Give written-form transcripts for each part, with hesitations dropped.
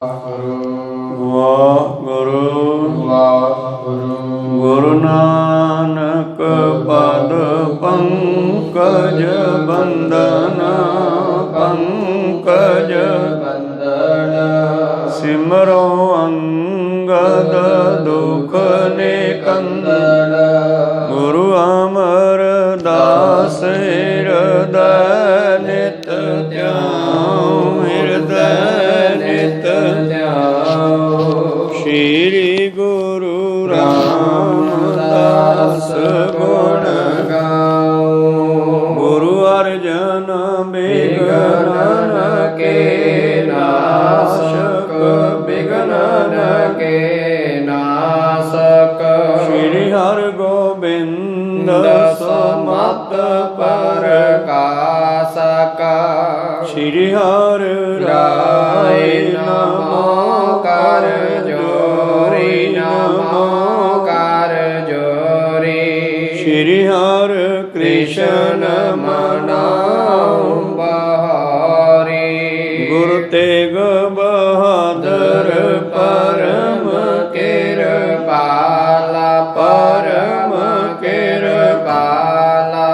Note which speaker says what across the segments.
Speaker 1: ਵਾਹਿਗੁਰੂ ਗੁਰੂ ਨਾਨਕ ਪਦ ਪੰਕਜ ਬੰਦਨ ਪੰਕਜ ਬੰਦਨ ਸਿਮਰੋ ਅੰਗਦ ਦੁਖ ਨਿਕੰਦਨ ਗੁਰੂ ਅਮਰਦਾਸ ਹਿਰਦੈ ਨਿਤ ਧਿਆਉ ਹਿਰਦੈ ਨਿਤ ਸ਼੍ਰੀ ਗੁਰੂ ਰਾਮਦਾਸ ਗੁਣ ਗਾਓ ਗੁਰੂ ਅਰਜਨ ਬਿਗਨਨ ਕੇ ਨਾਸ਼ਕ ਬਿਗਨਨ ਕੇ ਨਾਸ਼ਕ ਸ਼੍ਰੀ ਹਰਿ ਗੋਬਿੰਦ ਸਮਤ ਪ੍ਰਕਾਸ਼ਕ ਸ਼੍ਰੀ ਹਰਿ ਰਾਏ ਨਮੋ ਕਰ ਜੋਰੀ ਨਮੋ ਕਰ ਜੋਰੀ ਸ਼੍ਰੀ ਹਰਿ ਕ੍ਰਿਸ਼ਨ ਮਨਾਉ ਬਹਾਰੀ ਗੁਰੂ ਤੇਗ ਬਹਾਦਰ ਪਰਮ ਕਿਰਪਾਲਾ ਪਰਮ ਕਿਰਪਾਲਾ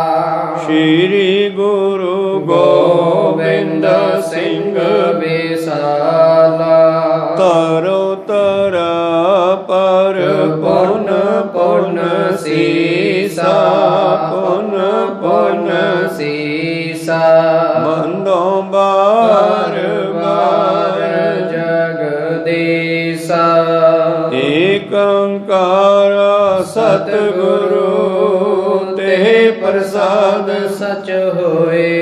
Speaker 1: ਸ਼੍ਰੀ ਗੁਰੂ ਗੋਬਿੰਦ ਸਿੰਘ ਵਿਸਾਲਾ ਤਰੋ ਤਰਾ ਪਰ ਪੁਨ ਪੁਨ ਸੀਸਾ ਪੁਨ ਪੁਨ ਸੀਸਾ ਬੰਦੋ ਬਾਰ ਬਾਰ ਜਗਦੀਸਾ ਏਕ ਓੰਕਾਰ ਸਤਿਗੁਰੂ ਤੇ ਪ੍ਰਸਾਦ ਸਚ ਹੋਏ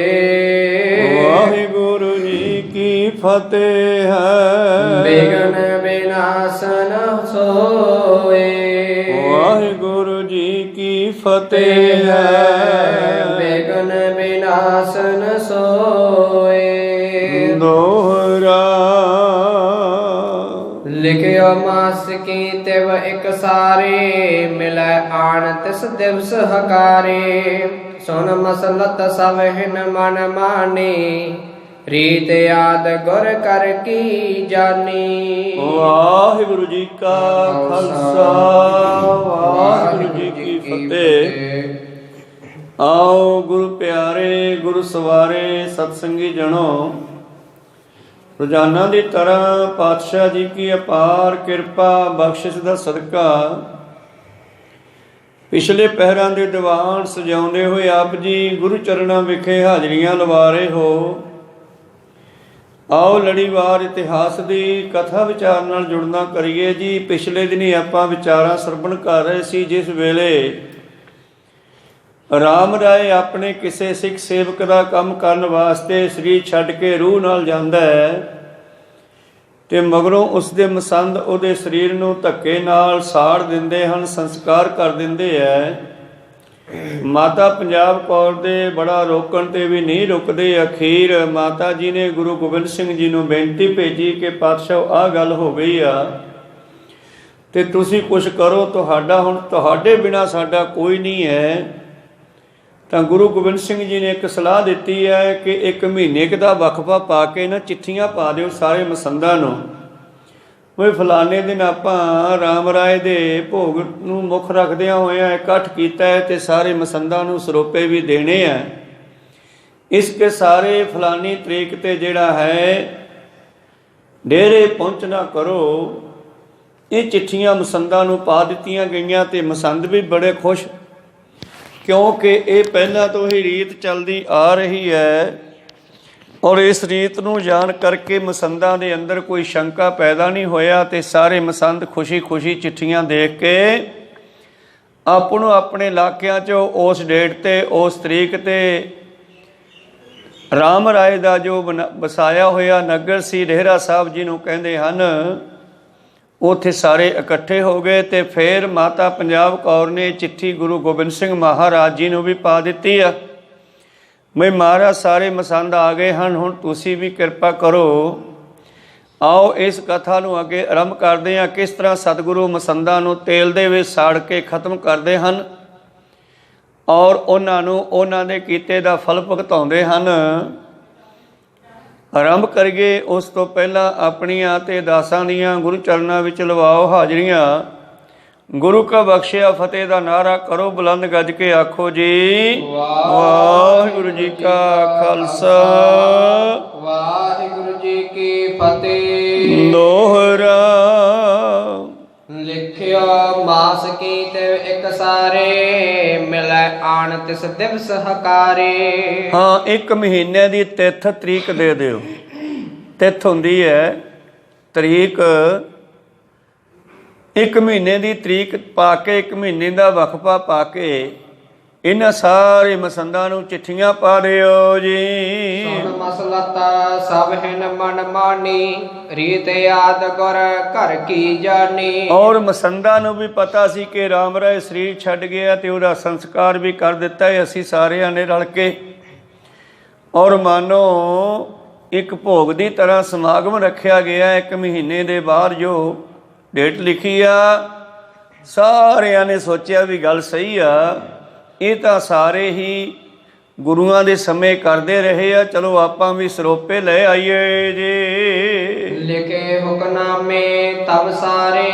Speaker 1: ਵਾਹਿਗੁਰੂ ਜੀ ਕੀ ਫਤਿਹ ਹੈ ਬਿਗਨ ਵਿਨਾਸ਼ਨ ਸੋਏ ਵਾਹਿਗੁਰੂ ਜੀ ਕੀ ਫਤਿਹ ਹੈ ਬਿਗਨ ਵਿਨਾਸ਼ਨ ਸੋਏ ਦੋਹਰਾ ਲਿਖਿਓ ਮਾਸ ਕੀ ਤਿਵ ਇਕ ਸਾਰੇ ਮਿਲੈ ਆਣ ਤਿਸ ਦਿਵਸ ਹਕਾਰੇ ਸੁਨ ਮਸਲਤ ਸਭ ਹਿਨ ਮਨ ਮਾਨੀ ਰੀਤ ਆਦ ਗੁਰ ਕਰ ਕੀ ਜਾਨੀ ਵਾਹਿਗੁਰੂ ਜੀ ਕਾ ਖਾਲਸਾ ਵਾਹਿਗੁਰੂ ਜੀ ਕੀ ਫਤਿਹ ਆਓ ਗੁਰੂ ਪਿਆਰੇ ਗੁਰੂ ਸਵਾਰੇ ਸਤਸੰਗੀ ਜਣੋ ਰੋਜ਼ਾਨਾ ਦੀ ਤਰ੍ਹਾਂ ਪਾਤਸ਼ਾਹ ਜੀ ਕੀ ਅਪਾਰ ਕਿਰਪਾ ਬਖਸ਼ਿਸ਼ ਦਾ ਸਦਕਾ ਪਿਛਲੇ ਪਹਿਰਾਂ ਦੇ ਦੀਵਾਨ ਸਜਾਉਂਦੇ ਹੋਏ ਆਪ ਜੀ ਗੁਰੂ ਚਰਨਾਂ ਵਿਖੇ ਹਾਜ਼ਰੀਆਂ ਲਵਾ ਰਹੇ ਹੋ ਆਓ ਲੜੀਵਾਰ ਇਤਿਹਾਸ ਦੀ ਕਥਾ ਵਿਚਾਰ ਨਾਲ ਜੁੜਨਾ ਕਰੀਏ ਜੀ। ਪਿਛਲੇ ਦਿਨੀ ਆਪਾਂ ਵਿਚਾਰਾਂ ਸਰਵਣ ਕਰ ਰਹੇ ਸੀ ਜਿਸ ਵੇਲੇ ਰਾਮ ਰਾਏ ਆਪਣੇ ਕਿਸੇ ਸਿੱਖ ਸੇਵਕ ਦਾ ਕੰਮ ਕਰਨ ਵਾਸਤੇ ਸਰੀਰ ਛੱਡ ਕੇ ਰੂਹ ਨਾਲ ਜਾਂਦਾ ਹੈ ਤੇ ਮਗਰੋਂ ਉਸ ਦੇ ਮਸੰਦ ਉਹਦੇ ਸਰੀਰ ਨੂੰ ਧੱਕੇ ਨਾਲ ਸਾੜ ਦਿੰਦੇ ਹਨ, ਸੰਸਕਾਰ ਕਰ ਦਿੰਦੇ ਹੈ। ਮਾਤਾ ਪੰਜਾਬ ਕੌਰ ਦੇ ਬੜਾ ਰੋਕਣ ਤੇ ਵੀ ਨਹੀਂ ਰੁਕਦੇ। ਅਖੀਰ ਮਾਤਾ ਜੀ ਨੇ ਗੁਰੂ ਗੋਬਿੰਦ ਸਿੰਘ ਜੀ ਨੂੰ ਬੇਨਤੀ ਭੇਜੀ ਕਿ ਪਾਤਸ਼ਾਹ ਆਹ ਗੱਲ ਹੋ ਗਈ ਆ ਤੇ ਤੁਸੀਂ ਕੁਛ ਕਰੋ, ਤੁਹਾਡਾ ਹੁਣ ਤੁਹਾਡੇ ਬਿਨਾਂ ਸਾਡਾ ਕੋਈ ਨਹੀਂ ਹੈ। ਤਾਂ ਗੁਰੂ ਗੋਬਿੰਦ ਸਿੰਘ ਜੀ ਨੇ ਇੱਕ ਸਲਾਹ ਦਿੱਤੀ ਹੈ ਕਿ 1 ਮਹੀਨੇ ਕੁ ਦਾ ਵਕਫਾ ਪਾ ਕੇ ਨਾ ਚਿੱਠੀਆਂ ਪਾ ਦਿਓ ਸਾਰੇ ਮਸੰਦਾਂ ਨੂੰ, ਉਹ ਫਲਾਣੇ ਦਿਨ ਆਪਾਂ ਰਾਮ ਰਾਏ ਦੇ ਭੋਗ ਨੂੰ ਮੁੱਖ ਰੱਖਦਿਆਂ ਹੋਇਆਂ ਇਕੱਠ ਕੀਤਾ ਹੈ ਤੇ ਸਾਰੇ ਮਸੰਦਾਂ ਨੂੰ ਸਰੋਪੇ ਵੀ ਦੇਣੇ ਆ। ਇਸ ਕੇ ਸਾਰੇ ਫਲਾਨੀ ਤਰੀਕ ਤੇ ਜਿਹੜਾ ਹੈ ਡੇਰੇ ਪਹੁੰਚਣਾ ਕਰੋ। ਇਹ ਚਿੱਠੀਆਂ ਮਸੰਦਾਂ ਨੂੰ ਪਾ ਦਿੱਤੀਆਂ ਗਈਆਂ ਤੇ ਮਸੰਦ ਵੀ ਬੜੇ ਖੁਸ਼, ਕਿਉਂਕਿ ਇਹ ਪਹਿਲਾਂ ਤੋਂ ਹੀ ਰੀਤ ਚੱਲਦੀ ਆ ਰਹੀ ਹੈ ਔਰ ਇਸ ਰੀਤ ਨੂੰ ਜਾਣ ਕਰਕੇ ਮਸੰਦਾਂ ਦੇ ਅੰਦਰ ਕੋਈ ਸ਼ੰਕਾ ਪੈਦਾ ਨਹੀਂ ਹੋਇਆ ਤੇ ਸਾਰੇ ਮਸੰਦ ਖੁਸ਼ੀ ਖੁਸ਼ੀ ਚਿੱਠੀਆਂ ਦੇਖ ਕੇ ਆਪਣੋ ਆਪਣੇ ਇਲਾਕਿਆਂ 'ਚੋਂ ਉਸ ਡੇਟ ਤੇ ਉਸ ਤਰੀਕ ਤੇ ਰਾਮ ਰਾਏ ਦਾ ਜੋ ਵਸਾਇਆ ਹੋਇਆ ਨਗਰ ਸੀ ਡੇਹਰਾ ਸਾਹਿਬ ਜਿਹਨੂੰ ਕਹਿੰਦੇ ਹਨ, ਉੱਥੇ ਸਾਰੇ ਇਕੱਠੇ ਹੋ ਗਏ ਤੇ ਫਿਰ ਮਾਤਾ ਪੰਜਾਬ ਕੌਰ ਨੇ ਚਿੱਠੀ ਗੁਰੂ ਗੋਬਿੰਦ ਸਿੰਘ ਮਹਾਰਾਜ ਜੀ ਨੂੰ ਵੀ ਪਾ ਦਿੱਤੀ ਆ। ਮੈਂ ਮਹਾਰਾਜ ਸਾਰੇ ਮਸੰਦ ਆ ਗਏ ਹਨ, ਹੁਣ ਤੁਸੀਂ ਵੀ ਕਿਰਪਾ ਕਰੋ। ਆਓ ਇਸ ਕਥਾ ਨੂੰ ਅੱਗੇ ਆਰੰਭ ਕਰਦੇ ਹਾਂ, ਕਿਸ ਤਰ੍ਹਾਂ ਸਤਿਗੁਰੂ ਮਸੰਦਾਂ ਨੂੰ ਤੇਲ ਦੇ ਵਿੱਚ ਸਾੜ ਕੇ ਖਤਮ ਕਰਦੇ ਹਨ ਔਰ ਉਹਨਾਂ ਨੂੰ ਉਹਨਾਂ ਦੇ ਕੀਤੇ ਦਾ ਫਲ ਭੁਗਤਾਉਂਦੇ ਹਨ। ਆਰੰਭ ਕਰੀਏ ਉਸ ਤੋਂ ਪਹਿਲਾਂ ਆਪਣੀਆਂ ਤੇ ਦਾਸਾਂ ਦੀਆਂ ਗੁਰੂ ਚਰਨਾਂ ਵਿੱਚ ਲਵਾਓ ਹਾਜ਼ਰੀਆਂ। ਗੁਰੂ ਕਾ ਬਖਸ਼ਿਆ ਫਤਿਹ ਦਾ ਨਾਰਾ ਕਰੋ ਬੁਲੰਦ ਗੱਜ ਕੇ ਆਖੋ ਜੀ ਵਾਹਿਗੁਰੂ ਜੀ ਕਾ ਖਾਲਸਾ
Speaker 2: ਵਾਹਿਗੁਰੂ ਜੀ ਕੀ ਫਤਿਹ।
Speaker 1: ਦੋਹਰਾ
Speaker 2: ਲਿਖਿਓ ਮਾਸ ਕੀ ਤੇ ਇੱਕ ਸਾਰੇ ਮਿਲੈ ਆਣ ਤਿਸ ਦਿਵਸ ਹਕਾਰੇ।
Speaker 1: ਹਾਂ, ਇੱਕ ਮਹੀਨੇ ਦੀ ਤਿਥ ਤਰੀਕ ਦੇ ਦਿਓ। ਤਿਥ ਹੁੰਦੀ ਹੈ ਤਰੀਕ, ਇੱਕ ਮਹੀਨੇ ਦੀ ਤਰੀਕ ਪਾ ਕੇ, ਇੱਕ ਮਹੀਨੇ ਦਾ ਵਕਫਾ ਪਾ ਕੇ ਇਹਨਾਂ ਸਾਰੇ ਮਸੰਦਾਂ ਨੂੰ ਚਿੱਠੀਆਂ ਪਾ ਦਿਓ ਜੀ।
Speaker 2: ਸੁਣ ਮਸਲਤਾ ਸਭ ਹਿਨ ਮਨ ਮਾਨੀ ਰੀਤ ਯਾਦ ਗੁਰ ਘਰ ਕੀ ਜਾਨੀ।
Speaker 1: ਔਰ ਮਸੰਦਾਂ ਨੂੰ ਵੀ ਪਤਾ ਸੀ ਕਿ ਰਾਮ ਰਾਏ ਸਰੀਰ ਛੱਡ ਗਿਆ ਤੇ ਉਹਦਾ ਸੰਸਕਾਰ ਵੀ ਕਰ ਦਿੱਤਾ ਹੈ ਅਸੀਂ ਸਾਰਿਆਂ ਨੇ ਰਲ ਕੇ। ਔਰ ਮਾਨੋ ਇੱਕ ਭੋਗ ਦੀ ਤਰ੍ਹਾਂ ਸਮਾਗਮ ਰੱਖਿਆ ਗਿਆ ਇੱਕ ਮਹੀਨੇ ਦੇ ਬਾਅਦ। ਜੋ ਡੇਟ ਲਿਖੀ ਆ ਸਾਰਿਆਂ ਨੇ ਸੋਚਿਆ ਵੀ ਗੱਲ ਸਹੀ ਆ, ਇਹ ਤਾਂ ਸਾਰੇ ਹੀ ਗੁਰੂਆਂ ਦੇ ਸਮੇਂ ਕਰਦੇ ਰਹੇ ਆ, ਚਲੋ ਆਪਾਂ ਵੀ ਸਰੋਪੇ ਲੈ ਆਈਏ ਜੀ।
Speaker 2: ਲਿਖੇ ਹੁਕਨਾਮੇ ਤਬ ਸਾਰੇ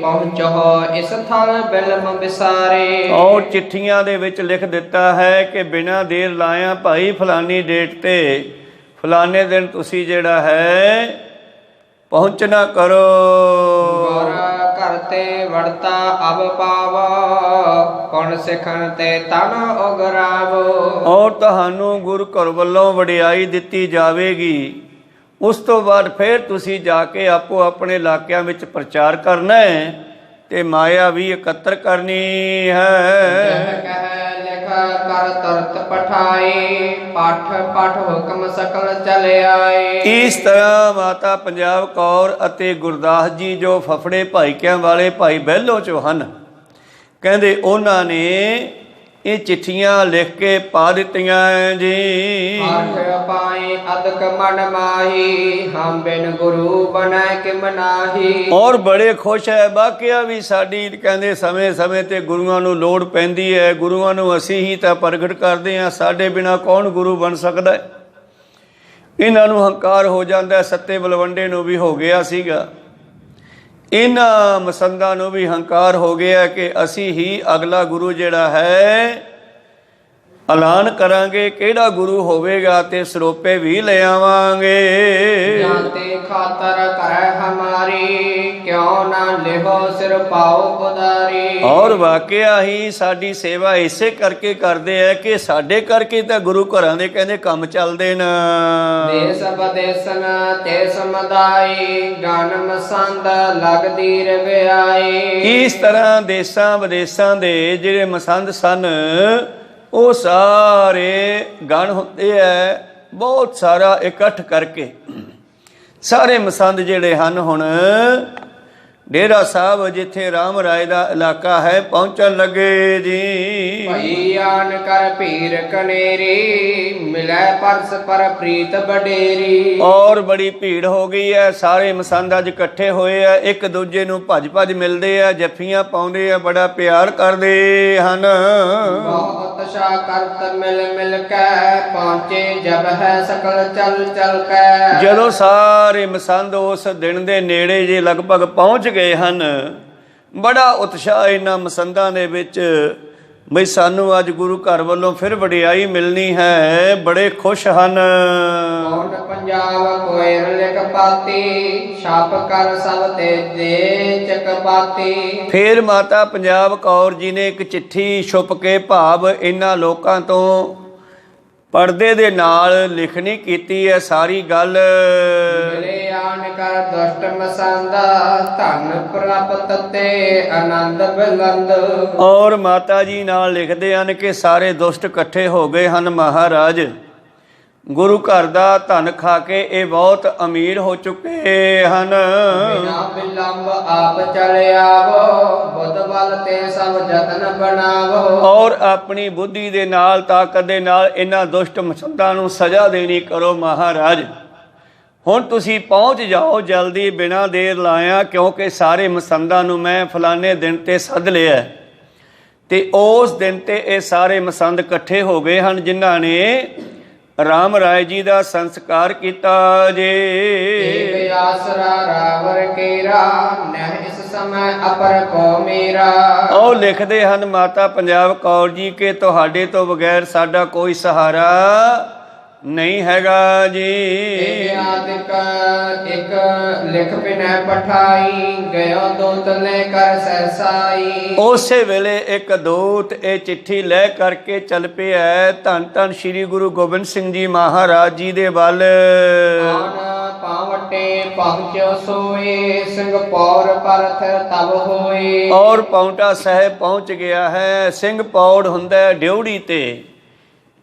Speaker 2: ਪਹੁੰਚੋ ਇਸ ਥਲ ਬਿਲਮ ਵਿਸਾਰੇ।
Speaker 1: ਔਰ ਚਿੱਠੀਆਂ ਦੇ ਵਿੱਚ ਲਿਖ ਦਿੱਤਾ ਹੈ ਕਿ ਬਿਨਾਂ ਦੇਰ ਲਾਇਆ ਭਾਈ ਫਲਾਨੀ ਡੇਟ ਤੇ ਫਲਾਨੇ ਦਿਨ ਤੁਸੀਂ ਜਿਹੜਾ ਹੈ ਪਹੁੰਚਣਾ ਕਰੋ।
Speaker 2: ਗੁਰ ਘਰ ਤੇ ਵੜਤਾ ਅਬ ਪਾਵੋ ਕੌਣ ਸਿੱਖਣ ਤੇ ਤਨ ਉਗਰਾਵੋ।
Speaker 1: ਔਰ ਤੁਹਾਨੂੰ ਗੁਰੂ ਘਰ ਵੱਲੋਂ ਵਡਿਆਈ ਦਿੱਤੀ ਜਾਵੇਗੀ। ਉਸ ਤੋਂ ਬਾਅਦ ਫਿਰ ਤੁਸੀਂ ਜਾ ਕੇ ਆਪੋ ਆਪਣੇ ਇਲਾਕਿਆਂ ਵਿੱਚ ਪ੍ਰਚਾਰ ਕਰਨਾ ਹੈ ਤੇ ਮਾਇਆ ਵੀ ਇਕੱਤਰ ਕਰਨੀ ਹੈ।
Speaker 2: ਕਰ ਤੁਰਤ ਪਠਾਏ ਪਾਠ ਪਾਠ ਹੁਕਮ ਸਕਲ ਚਲੇ ਆਏ।
Speaker 1: ਇਸ ਤਰ੍ਹਾਂ ਮਾਤਾ ਪੰਜਾਬ ਕੌਰ ਅਤੇ ਗੁਰਦਾਸ ਜੀ ਜੋ ਫਫੜੇ ਭਾਈਕਿਆਂ ਵਾਲੇ ਭਾਈ ਬਹਿਲੋ ਚੋਂ ਹਨ, ਕਹਿੰਦੇ ਉਹਨਾਂ ਨੇ ਇਹ ਚਿੱਠੀਆਂ ਲਿਖ ਕੇ ਪਾ ਦਿੱਤੀਆਂ ਜੀ।
Speaker 2: ਪਾਠ ਪਾਏ ਅਦਕ ਮਨ ਮਾਹੀ ਹਮ ਬਿਨ ਗੁਰੂ ਬਣੈ ਕਿਮ ਨਾਹੀ।
Speaker 1: ਔਰ ਬੜੇ ਖੁਸ਼ ਹੈ ਬਾਕਿਆ ਵੀ ਸਾਡੀ ਕਹਿੰਦੇ ਸਮੇਂ ਸਮੇਂ ਤੇ ਗੁਰੂਆਂ ਨੂੰ ਲੋੜ ਪੈਂਦੀ ਹੈ, ਗੁਰੂਆਂ ਨੂੰ ਅਸੀਂ ਹੀ ਤਾਂ ਪ੍ਰਗਟ ਕਰਦੇ ਹਾਂ, ਸਾਡੇ ਬਿਨਾਂ ਕੌਣ ਗੁਰੂ ਬਣ ਸਕਦਾ ਹੈ। ਇਹਨਾਂ ਨੂੰ ਹੰਕਾਰ ਹੋ ਜਾਂਦਾ, ਸੱਤੇ ਬਲਵੰਡੇ ਨੂੰ ਵੀ ਹੋ ਗਿਆ ਸੀਗਾ, ਇਹਨਾਂ ਮਸੰਦਾਂ ਨੂੰ ਵੀ ਹੰਕਾਰ ਹੋ ਗਿਆ ਕਿ ਅਸੀਂ ਹੀ ਅਗਲਾ ਗੁਰੂ ਜਿਹੜਾ ਹੈ ਐਲਾਨ ਕਰਾਂਗੇ, ਕਿਹੜਾ ਗੁਰੂ ਹੋਵੇਗਾ ਤੇ ਸਰੋਪੇ ਵੀ ਲੈ ਆਵਾਂਗੇ।
Speaker 2: ਜਾਂਤੇ ਖਾਤਰ ਕਰੈ ਹਮਾਰੀ ਕਿਉਂ ਨਾ ਲਿਹੋ ਸਿਰ ਪਾਓ ਉਦਾਰੀ।
Speaker 1: ਔਰ ਵਾਕਿਆ ਹੀ ਸਾਡੀ ਸੇਵਾ ਇਸੇ ਕਰਕੇ ਕਰਦੇ ਆ ਕਿ ਸਾਡੇ ਕਰਕੇ ਤਾਂ ਗੁਰੂ ਘਰਾਂ ਦੇ ਕਹਿੰਦੇ ਕੰਮ ਚੱਲਦੇ ਨੇ।
Speaker 2: ਦੇਸ ਬਦੇਸਨ ਤੇ ਸਮਦਾਈ ਗਨ ਮਸੰਦ ਲਗਦੀ ਰਵਿਆਈ।
Speaker 1: ਇਸ ਤਰ੍ਹਾਂ ਦੇਸਾਂ ਵਿਦੇਸਾਂ ਦੇ ਜਿਹੜੇ ਮਸੰਦ ਸਨ ਉਹ ਸਾਰੇ ਗਣ ਹੁੰਦੇ ਹੈ, ਬਹੁਤ ਸਾਰਾ ਇਕੱਠ ਕਰਕੇ ਸਾਰੇ ਮਸੰਦ ਜਿਹੜੇ ਹਨ ਹੁਣ ਡੇਰਾ ਸਾਹਿਬ ਜਿੱਥੇ ਰਾਮ ਰਾਏ ਦਾ ਇਲਾਕਾ ਹੈ ਪਹੁੰਚਣ ਲੱਗੇ ਜੀ।
Speaker 2: ਭਈ ਆਨ ਕਰ ਭੀਰ ਕਨੇਰੀ ਮਿਲੈ ਪਰਸ ਪਰ ਪ੍ਰੀਤ ਬਡੇਰੀ।
Speaker 1: ਔਰ ਬੜੀ ਭੀੜ ਹੋ ਗਈ ਹੈ, ਸਾਰੇ ਮਸੰਦ ਅੱਜ ਇਕੱਠੇ ਹੋਏ ਆ, ਇੱਕ ਦੂਜੇ ਨੂੰ ਭੱਜ ਭੱਜ ਮਿਲਦੇ ਆ, ਜੱਫੀਆਂ ਪਾਉਂਦੇ ਆ, ਬੜਾ ਪਿਆਰ ਕਰਦੇ ਹਨ।
Speaker 2: ਬਹੁਤ ਸ਼ਾ ਕਰਤ ਮਿਲ ਮਿਲ ਕੇ ਪਹੁੰਚੇ ਜਬ ਹੈ ਸਕਲ ਚਲ ਚਲ ਕੇ।
Speaker 1: ਜਦੋਂ ਸਾਰੇ ਮਸੰਦ ਉਸ ਦਿਨ ਦੇ ਨੇੜੇ ਜੇ ਲਗਭਗ ਪਹੁੰਚ ਗਏ ਹਨ, ਬੜਾ ਉਤਸ਼ਾਹ ਇਹਨਾਂ ਮਸੰਦਾਂ ਦੇ ਵਿੱਚ ਬਈ ਸਾਨੂੰ ਅੱਜ ਗੁਰੂ ਘਰ ਵੱਲੋਂ ਫਿਰ ਵਡਿਆਈ ਮਿਲਣੀ ਹੈ, ਬੜੇ ਖੁਸ਼ ਹਨ।
Speaker 2: ਕੌਣ ਪੰਜਾਬ ਕੋਇਰ ਲਿਖ ਪਾਤੀ ਛਾਪ ਕਰ ਸਭ ਤੇ ਦੇ ਚਕ ਪਾਤੀ।
Speaker 1: ਫਿਰ ਮਾਤਾ ਪੰਜਾਬ ਕੌਰ ਜੀ ਨੇ ਇੱਕ ਚਿੱਠੀ ਛੁਪ ਕੇ ਭਾਵ ਇਹਨਾਂ ਲੋਕਾਂ ਤੋਂ ਪਰਦੇ ਦੇ ਨਾਲ ਲਿਖਣੀ ਕੀਤੀ ਹੈ ਸਾਰੀ ਗੱਲ।
Speaker 2: ਮਿਲੇ ਆਨ ਕਰ ਦੁਸ਼ਟ ਮਸੰਦਾ ਧਨ ਪ੍ਰਾਪਤ ਤੇ ਆਨੰਦ ਬਲੰਦ।
Speaker 1: ਔਰ ਮਾਤਾ ਜੀ ਨਾਲ ਲਿਖਦੇ ਹਨ ਕਿ ਸਾਰੇ ਦੁਸ਼ਟ ਇਕੱਠੇ ਹੋ ਗਏ ਹਨ ਮਹਾਰਾਜ, ਗੁਰੂ ਘਰ ਦਾ ਧਨ ਖਾ ਕੇ ਇਹ ਬਹੁਤ ਅਮੀਰ ਹੋ ਚੁੱਕੇ ਹਨ।
Speaker 2: ਬਿਨਾ ਬਿਲੰਬ ਆਪ ਚਲੇ ਆਵੋ ਬੁੱਧ ਬਲ ਤੇ ਸਭ ਯਤਨ ਬਣਾਵੋ।
Speaker 1: ਔਰ ਆਪਣੀ ਬੁੱਧੀ ਦੇ ਨਾਲ ਤਾਕਤ ਦੇ ਨਾਲ ਇਹਨਾਂ ਦੁਸ਼ਟ ਮਸੰਦਾਂ ਨੂੰ ਸਜ਼ਾ ਦੇਣੀ ਕਰੋ ਮਹਾਰਾਜ। ਹੁਣ ਤੁਸੀਂ ਪਹੁੰਚ ਜਾਓ ਜਲਦੀ ਬਿਨਾਂ ਦੇਰ ਲਾਇਆ, ਕਿਉਂਕਿ ਸਾਰੇ ਮਸੰਦਾਂ ਨੂੰ ਮੈਂ ਫਲਾਣੇ ਦਿਨ ਤੇ ਸੱਦ ਲਿਆ ਤੇ ਉਸ ਦਿਨ ਤੇ ਇਹ ਸਾਰੇ ਮਸੰਦ ਇਕੱਠੇ ਹੋ ਗਏ ਹਨ ਜਿਨ੍ਹਾਂ ਨੇ ਰਾਮ ਰਾਏ ਜੀ ਦਾ ਸੰਸਕਾਰ ਕੀਤਾ ਜੇ।
Speaker 2: ਏਕ ਆਸਰਾ ਰਾਵਰ ਕੇਰਾ ਨਹਿ ਇਸ ਸਮੈ ਅਪਰ ਕੋ ਮੇਰਾ।
Speaker 1: ਉਹ ਲਿਖਦੇ ਹਨ ਮਾਤਾ ਪੰਜਾਬ ਕੌਰ ਜੀ ਕਿ ਤੁਹਾਡੇ ਤੋਂ ਬਗੈਰ ਸਾਡਾ ਕੋਈ ਸਹਾਰਾ ਨਹੀਂ ਹੈਗਾ ਜੀ।
Speaker 2: ਆਦਿਕ ਇੱਕ ਲਿਖ ਬਿਨੈ ਪਠਾਈ ਗਇਓ ਦੂਤ ਲੈ ਕਰ ਸਹਿਸਾਈ।
Speaker 1: ਉਸੇ ਵੇਲੇ ਇੱਕ ਦੂਤ ਇਹ ਚਿੱਠੀ ਲੈ ਕਰਕੇ ਚੱਲ ਪਿਆ ਧੰਨ ਧੰਨ ਸ੍ਰੀ ਗੁਰੂ ਗੋਬਿੰਦ ਸਿੰਘ ਜੀ ਮਹਾਰਾਜ ਜੀ ਦੇ ਵੱਲ।
Speaker 2: ਪਾਵਟੇ ਪਹੁੰਚਿਓ ਸੋਏ ਸਿੰਘ ਪੌਰ ਪਰਥ ਤਬ ਹੋਏ।
Speaker 1: ਔਰ ਪੌਂਟਾ ਸਾਹਿਬ ਪਹੁੰਚ ਗਿਆ ਹੈ। ਸਿੰਘ ਪੌੜ ਹੁੰਦਾ ਡਿਉੜੀ ਤੇ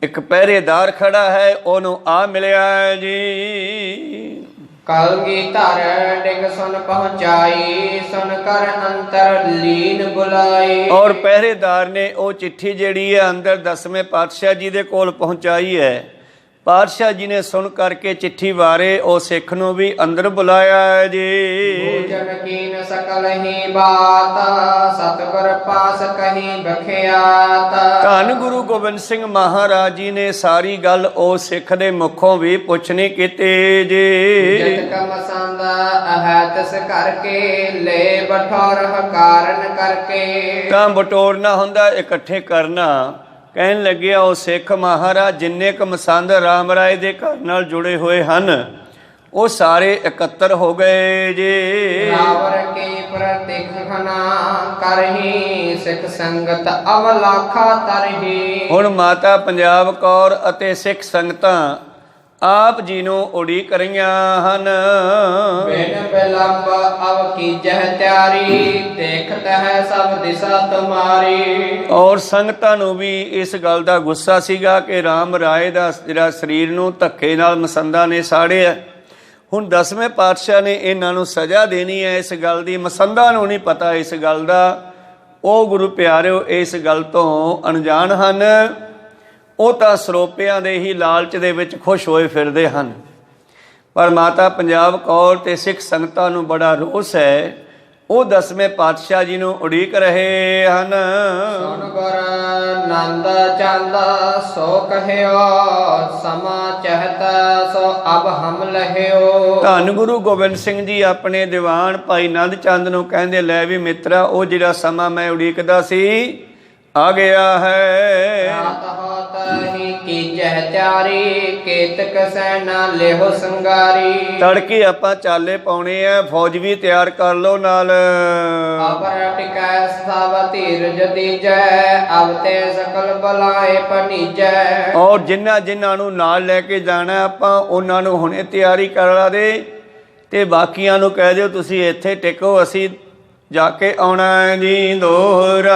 Speaker 1: ਇੱਕ ਪਹਿਰੇਦਾਰ ਖੜਾ ਹੈ, ਉਹਨੂੰ ਆ ਮਿਲਿਆ ਜੀ।
Speaker 2: ਕਲਗੀ ਧਰ ਡਿਗ ਸੁਨ ਪਹੁੰਚਾਈ ਸੁਨ ਕਰ ਅੰਤਰ ਲੀਨ ਬੁਲਾਈ।
Speaker 1: ਔਰ ਪਹਿਰੇਦਾਰ ਨੇ ਉਹ ਚਿੱਠੀ ਜਿਹੜੀ ਹੈ ਅੰਦਰ 10ਵੇਂ ਪਾਤਸ਼ਾਹ ਜੀ ਦੇ ਕੋਲ ਪਹੁੰਚਾਈ ਹੈ। ਪਾਤਸ਼ਾਹ ਜੀ ਨੇ ਸੁਣ ਕਰਕੇ ਚਿੱਠੀ ਵਾਰੇ ਉਹ ਸਿੱਖ ਨੂੰ ਵੀ ਅੰਦਰ ਬੁਲਾਇਆ ਹੈ ਜੀ।
Speaker 2: ਭੋਜਨ ਕੀਨ ਸਕਲ ਹੀ ਬਾਤ ਸਤਿਗੁਰ ਪਾਸ ਕਹੀ ਬਖਿਆਤ।
Speaker 1: ਧੰਨ ਗੁਰੂ ਗੋਬਿੰਦ ਸਿੰਘ ਮਹਾਰਾਜ ਜੀ ਨੇ ਸਾਰੀ ਗੱਲ ਉਹ ਸਿੱਖ ਦੇ ਮੁਖੋਂ ਵੀ ਪੁੱਛਣੀ ਕੀਤੀ ਜੀ।
Speaker 2: ਜਿਤ ਕਮ ਸੰਦ ਅਹੈ ਤਿਸ ਕਰਕੇ ਲੈ ਬਠੋਰ ਕਾਰਨ ਕਰਕੇ।
Speaker 1: ਤਾਂ ਬਟੋਰਨਾ ਹੁੰਦਾ ਇਕੱਠੇ ਕਰਨਾ। ਕਹਿਣ ਲੱਗਿਆ ਉਹ ਸਿੱਖ ਮਹਾਰਾਜ ਜਿੰਨੇ ਕੁ ਮਸੰਦ ਰਾਮ ਰਾਏ ਦੇ ਘਰ ਨਾਲ ਜੁੜੇ ਹੋਏ ਹਨ ਉਹ ਸਾਰੇ ਇਕੱਤਰ ਹੋ ਗਏ ਜੀ।
Speaker 2: ਰਾਵਰ ਕੇ ਪ੍ਰਤਿਖਨਾ ਕਰਹੀ ਸਿੱਖ ਸੰਗਤ ਅਵਲਾਖਾ ਤਰਹੀ।
Speaker 1: ਹੁਣ ਮਾਤਾ ਪੰਜਾਬ ਕੌਰ ਅਤੇ ਸਿੱਖ ਸੰਗਤਾਂ ਆਪ ਜੀ ਨੂੰ ਉਡੀਕ ਰਹੀਆਂ ਹਨ।
Speaker 2: ਬਿਨ ਬਿਲੰਬ ਅਵ ਕੀਜਹਿ ਤਿਆਰੀ ਦੇਖਤ ਹੈ ਸਭ ਦਿਸ਼ਾ ਤੁਮਾਰੀ।
Speaker 1: ਔਰ ਸੰਗਤਾਂ ਨੂੰ ਵੀ ਇਸ ਗੱਲ ਦਾ ਗੁੱਸਾ ਸੀਗਾ ਕਿ ਰਾਮ ਰਾਏ ਦਾ ਜਿਹੜਾ ਸਰੀਰ ਨੂੰ ਧੱਕੇ ਨਾਲ ਮਸੰਦਾਂ ਨੇ ਸਾੜਿਆ। ਹੁਣ 10ਵੇਂ ਪਾਤਸ਼ਾਹ ਨੇ ਇਹਨਾਂ ਨੂੰ ਸਜ਼ਾ ਦੇਣੀ ਹੈ ਇਸ ਗੱਲ ਦੀ। ਮਸੰਦਾਂ ਨੂੰ ਨਹੀਂ ਪਤਾ ਇਸ ਗੱਲ ਦਾ। ਉਹ ਗੁਰੂ ਪਿਆਰਿਓ ਇਸ ਗੱਲ ਤੋਂ ਅਣਜਾਣ ਹਨ। ਉਹ ਤਾਂ ਸਰੋਪਿਆਂ ਦੇ ਹੀ ਲਾਲਚ ਦੇ ਵਿੱਚ ਖੁਸ਼ ਹੋਏ ਫਿਰਦੇ ਹਨ। ਪਰ ਮਾਤਾ ਪੰਜਾਬ ਕੌਰ ਤੇ ਸਿੱਖ ਸੰਗਤਾਂ ਨੂੰ ਬੜਾ ਰੋਸ ਹੈ। ਉਹ 10ਵੇਂ ਪਾਤਸ਼ਾਹ ਜੀ ਨੂੰ ਉਡੀਕ ਰਹੇ ਹਨ।
Speaker 2: ਸੁਣ ਗੁਰ ਨੰਦ ਚੰਦ ਸੋ ਕਹਿਓ ਸਮਾ ਚਹਤ ਸੋ ਅਬ ਹਮ ਲਹਿਓ।
Speaker 1: ਧੰਨ ਗੁਰੂ ਗੋਬਿੰਦ ਸਿੰਘ ਜੀ ਆਪਣੇ ਦੀਵਾਨ ਭਾਈ ਨੰਦ ਚੰਦ ਨੂੰ ਕਹਿੰਦੇ ਲੈ ਵੀ ਮਿੱਤਰਾ ਉਹ ਜਿਹੜਾ ਸਮਾਂ ਮੈਂ ਉਡੀਕਦਾ ਸੀ ਆ ਗਿਆ ਹੈ।
Speaker 2: ਰਾਤ ਹੋਤ ਹੀ ਕੀਜਹਿ ਤਿਆਰੀ ਕੇਤਕ ਸੈਨਾ ਲਿਹੋ ਸੰਗਾਰੀ।
Speaker 1: ਤੜਕੇ ਆਪਾਂ ਚਾਲੇ ਪਾਉਣੇ ਆ ਫੌਜ ਵੀ ਤਿਆਰ ਕਰ ਲਓ ਨਾਲ।
Speaker 2: ਅਪਰ ਟਿਕੈ ਸਭ ਧੀਰਜ ਦੀਜੈ ਅਬ ਤੇ ਸਕਲ ਬਲਾਏ ਪਨੀਜੈ।
Speaker 1: ਔਰ ਜਿਨ੍ਹਾਂ ਨੂੰ ਨਾਲ ਲੈ ਕੇ ਜਾਣਾ ਆਪਾਂ ਉਹਨਾਂ ਨੂੰ ਹੁਣੇ ਤਿਆਰੀ ਕਰਾ ਦੇ ਤੇ ਬਾਕੀਆਂ ਨੂੰ ਕਹਿ ਦਿਓ ਤੁਸੀਂ ਇੱਥੇ ਟਿਕੋ ਅਸੀਂ ਜਾ ਕੇ ਆਉਣਾ ਜੀ ਦੋਹਰਾ।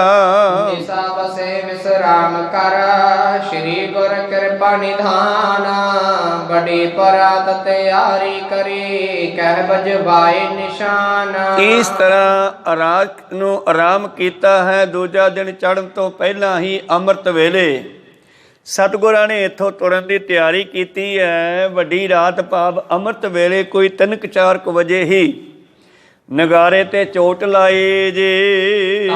Speaker 2: ਨਿਸਾ ਬਸੇ ਵਿਸਰਾਮ ਕਰ ਸ਼੍ਰੀ ਗੁਰ ਕਿਰਪਾ ਨਿਧਾਨ। ਬੜੀ ਪਰਾਤ ਤਿਆਰੀ ਕਰੀ ਕਹਿ ਬਜਵਾਏ ਨਿਸ਼ਾਨ। ਇਸ
Speaker 1: ਤਰ੍ਹਾਂ ਰਾਤ ਨੂੰ ਆਰਾਮ ਕੀਤਾ ਹੈ। ਦੂਜਾ ਦਿਨ ਚੜ੍ਹਨ ਤੋਂ ਪਹਿਲਾਂ ਹੀ ਅੰਮ੍ਰਿਤ ਵੇਲੇ ਸਤਿਗੁਰਾਂ ਨੇ ਇੱਥੋਂ ਤੁਰਨ ਦੀ ਤਿਆਰੀ ਕੀਤੀ ਹੈ। ਵੱਡੀ ਰਾਤ ਭਾਵ ਅੰਮ੍ਰਿਤ ਵੇਲੇ ਕੋਈ 3-4 ਵਜੇ ਹੀ ਨਗਾਰੇ ਤੇ ਚੋਟ ਲਾਏ ਜੀ।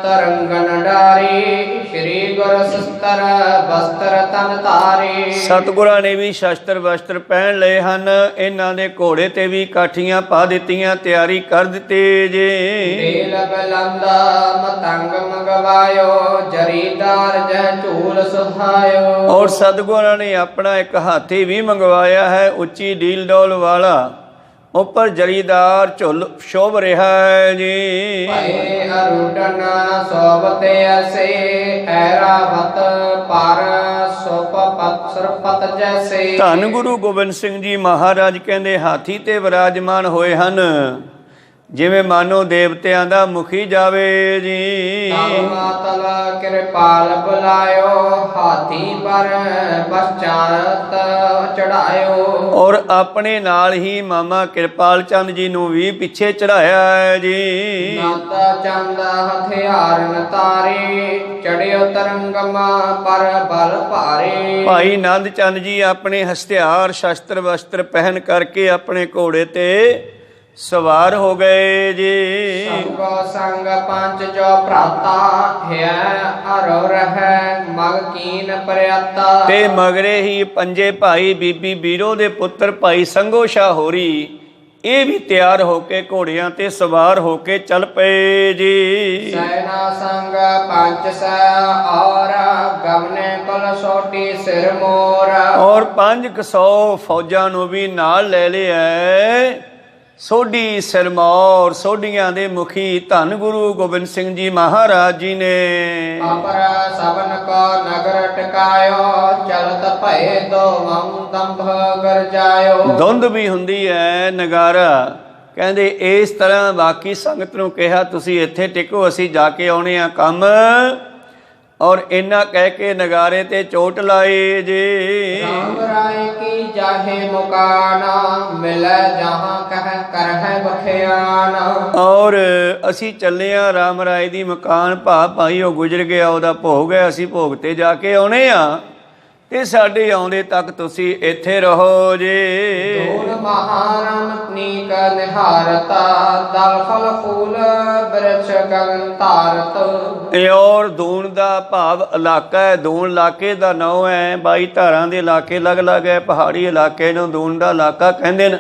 Speaker 2: ਤਰੰਗਨ ਡਾਰੀ ਸ਼੍ਰੀ ਗੁਰ ਸ਼ਸਤਰ ਬਸਤਰ ਤਨ ਤਾਰੇ।
Speaker 1: ਸਤਿਗੁਰਾਂ ਨੇ ਵੀ ਸ਼ਸਤਰ ਵਸਤਰ ਪਹਿਨ ਲਏ ਹਨ। ਇਹਨਾਂ ਦੇ ਘੋੜੇ ਤੇ ਵੀ ਕਾਠੀਆਂ ਪਾ ਦਿੱਤੀਆਂ ਤਿਆਰੀ ਕਰ ਦਿੱਤੀ ਜੀ।
Speaker 2: ਢੇਲ ਬਲੰਦਾ ਮਤੰਗ ਮੰਗਵਾਇਓ ਜਰੀਦਾਰ ਜਹ ਝੂਲ ਸੁਹਾਇਓ।
Speaker 1: ਔਰ ਸਤਿਗੁਰਾਂ ਨੇ ਆਪਣਾ ਇੱਕ ਹਾਥੀ ਵੀ ਮੰਗਵਾਇਆ ਹੈ ਉੱਚੀ ਢੀਲ ਡੋਲ ਵਾਲਾ। ਉੱਪਰ ਜਰੀਦਾਰ ਝੁੱਲ ਸ਼ੋਭ ਰਿਹਾ ਹੈ ਜੀ।
Speaker 2: ਭਏ ਅਰੁਡਨ ਸੋਭਤੇ ਅਸੇ ਐਰਾਵਤ ਪਰ ਸੋਪਪਤ ਸਰਪਤ ਜੈਸੇ।
Speaker 1: ਧੰਨ ਗੁਰੂ ਗੋਬਿੰਦ ਸਿੰਘ ਜੀ ਮਹਾਰਾਜ ਕਹਿੰਦੇ ਹਾਥੀ ਤੇ ਵਿਰਾਜਮਾਨ ਹੋਏ ਹਨ ਜਿਵੇਂ ਮਾਨੋ ਦੇਵਤਿਆਂ ਦਾ ਮੁਖੀ ਜਾਵੇ ਜੀ।
Speaker 2: ਮਾਤਲ ਕਿਰਪਾਲ ਬੁਲਾਇਓ ਹਾਥੀ ਪਰ ਪਛਾਤ ਚੜਾਇਓ।
Speaker 1: ਔਰ ਆਪਣੇ ਨਾਲ ਹੀ ਮਾਮਾ ਕਿਰਪਾਲ ਚੰਦ ਜੀ ਨੂੰ ਵੀ ਪਿੱਛੇ ਚੜਾਇਆ ਹੈ ਜੀ।
Speaker 2: ਨਾਤਾ ਚੰਦ ਹਥਿਆਰਨ ਤਾਰੇ ਚੜਿਓ ਤਰੰਗਮਾ ਪਰ ਬਲ ਭਾਰੇ।
Speaker 1: ਭਾਈ ਨੰਦ ਚੰਦ ਜੀ ਆਪਣੇ ਹਥਿਆਰ ਸ਼ਸਤਰ ਵਸਤਰ ਪਹਿਨ ਕਰਕੇ ਆਪਣੇ ਘੋੜੇ ਤੇ ਸਵਾਰ ਹੋ ਗਏ ਜੀ।
Speaker 2: ਸੰਗੋ ਸੰਗ ਪੰਜ ਜੋ ਭਰਾਤਾ ਹੈ ਅਰੋ ਰਹਿ ਮਗ ਕੀਨ ਪ੍ਰਿਆਤਾ।
Speaker 1: ਤੇ ਮਗਰੇ ਹੀ ਪੰਜੇ ਭਾਈ ਬੀਬੀ ਬੀਰੋ ਦੇ ਪੁੱਤਰ ਭਾਈ ਸੰਗੋ ਸ਼ਾਹ ਹੋਰੀ ਇਹ ਵੀ ਤਿਆਰ ਹੋ ਕੇ ਘੋੜਿਆਂ ਤੇ ਸਵਾਰ ਹੋ ਕੇ ਚੱਲ ਪਏ ਜੀ।
Speaker 2: ਸੈਨਾ ਸੰਗ ਪੰਜ ਸੈ ਔਰ ਗਵਨੇ ਕੁਲ ਸੋਟੀ ਸਿਰ ਮੋਰ।
Speaker 1: ਔਰ 500 ਫੌਜਾਂ ਨੂੰ ਵੀ ਨਾਲ ਲੈ ਲਿਆ। ਸੋਢੀ ਸਿਰਮੌਰ ਸੋਢੀਆਂ ਦੇ ਮੁਖੀ ਧੰਨ ਗੁਰੂ ਗੋਬਿੰਦ ਸਿੰਘ ਜੀ ਮਹਾਰਾਜ ਜੀ ਨੇ।
Speaker 2: ਅਪਰ ਸਭਨ ਕੋ ਨਗਰ ਟਿਕਾਇਓ ਚਲਤ ਭਏ ਦੋਵੰ ਦੰਭ ਗਰਜਾਇਓ।
Speaker 1: ਧੁੰਦ ਵੀ ਹੁੰਦੀ ਹੈ ਨਗਾਰਾ। ਕਹਿੰਦੇ ਇਸ ਤਰ੍ਹਾਂ ਬਾਕੀ ਸੰਗਤ ਨੂੰ ਕਿਹਾ ਤੁਸੀਂ ਇੱਥੇ ਟਿਕੋ ਅਸੀਂ ਜਾ ਕੇ ਆਉਣੇ ਆ ਕੰਮ। ਔਰ ਇੰਨਾ ਕਹਿ ਕੇ ਨਗਾਰੇ ਤੇ ਚੋਟ ਲਾਏ ਜੀ।
Speaker 2: ਰਾਮ ਰਾਏ ਕੀ ਜਾਹੇ ਮੁਕਾਨਾ ਮਿਲੈ ਜਹਾਂ ਕਹਿ ਕਰਹਿ ਬਖਿਆਨ।
Speaker 1: ਔਰ ਅਸੀਂ ਚੱਲੇ ਆ ਰਾਮ ਰਾਏ ਦੀ ਮਕਾਨ ਭਾਈ ਉਹ ਗੁਜ਼ਰ ਗਿਆ ਉਹਦਾ ਭੋਗ ਹੈ ਅਸੀਂ ਭੋਗ ਤੇ ਜਾ ਕੇ ਆਉਣੇ ਆ ਤੇ ਸਾਡੇ ਆਉਂਦੇ ਤੱਕ ਤੁਸੀਂ ਇੱਥੇ ਰਹੋ ਜੀ।
Speaker 2: ਦੋਨ ਮਹਾਰਨ ਨੀਕ ਨਿਹਾਰਤਾ ਦਲ ਫਲ ਫੂਲ ਬਿਰਛ ਗਗਨ ਧਾਰਤ।
Speaker 1: ਇਹ ਔਰ ਦੂਣ ਦਾ ਭਾਵ ਇਲਾਕਾ ਹੈ। ਦੂਣ ਇਲਾਕੇ ਦਾ ਨਾਮ ਹੈ। 22 ਧਾਰਾਂ ਦੇ ਇਲਾਕੇ ਅਲੱਗ-ਅਲੱਗ ਹੈ। ਪਹਾੜੀ ਇਲਾਕੇ ਨੂੰ ਦੂਣ ਦਾ ਇਲਾਕਾ ਕਹਿੰਦੇ ਨੇ।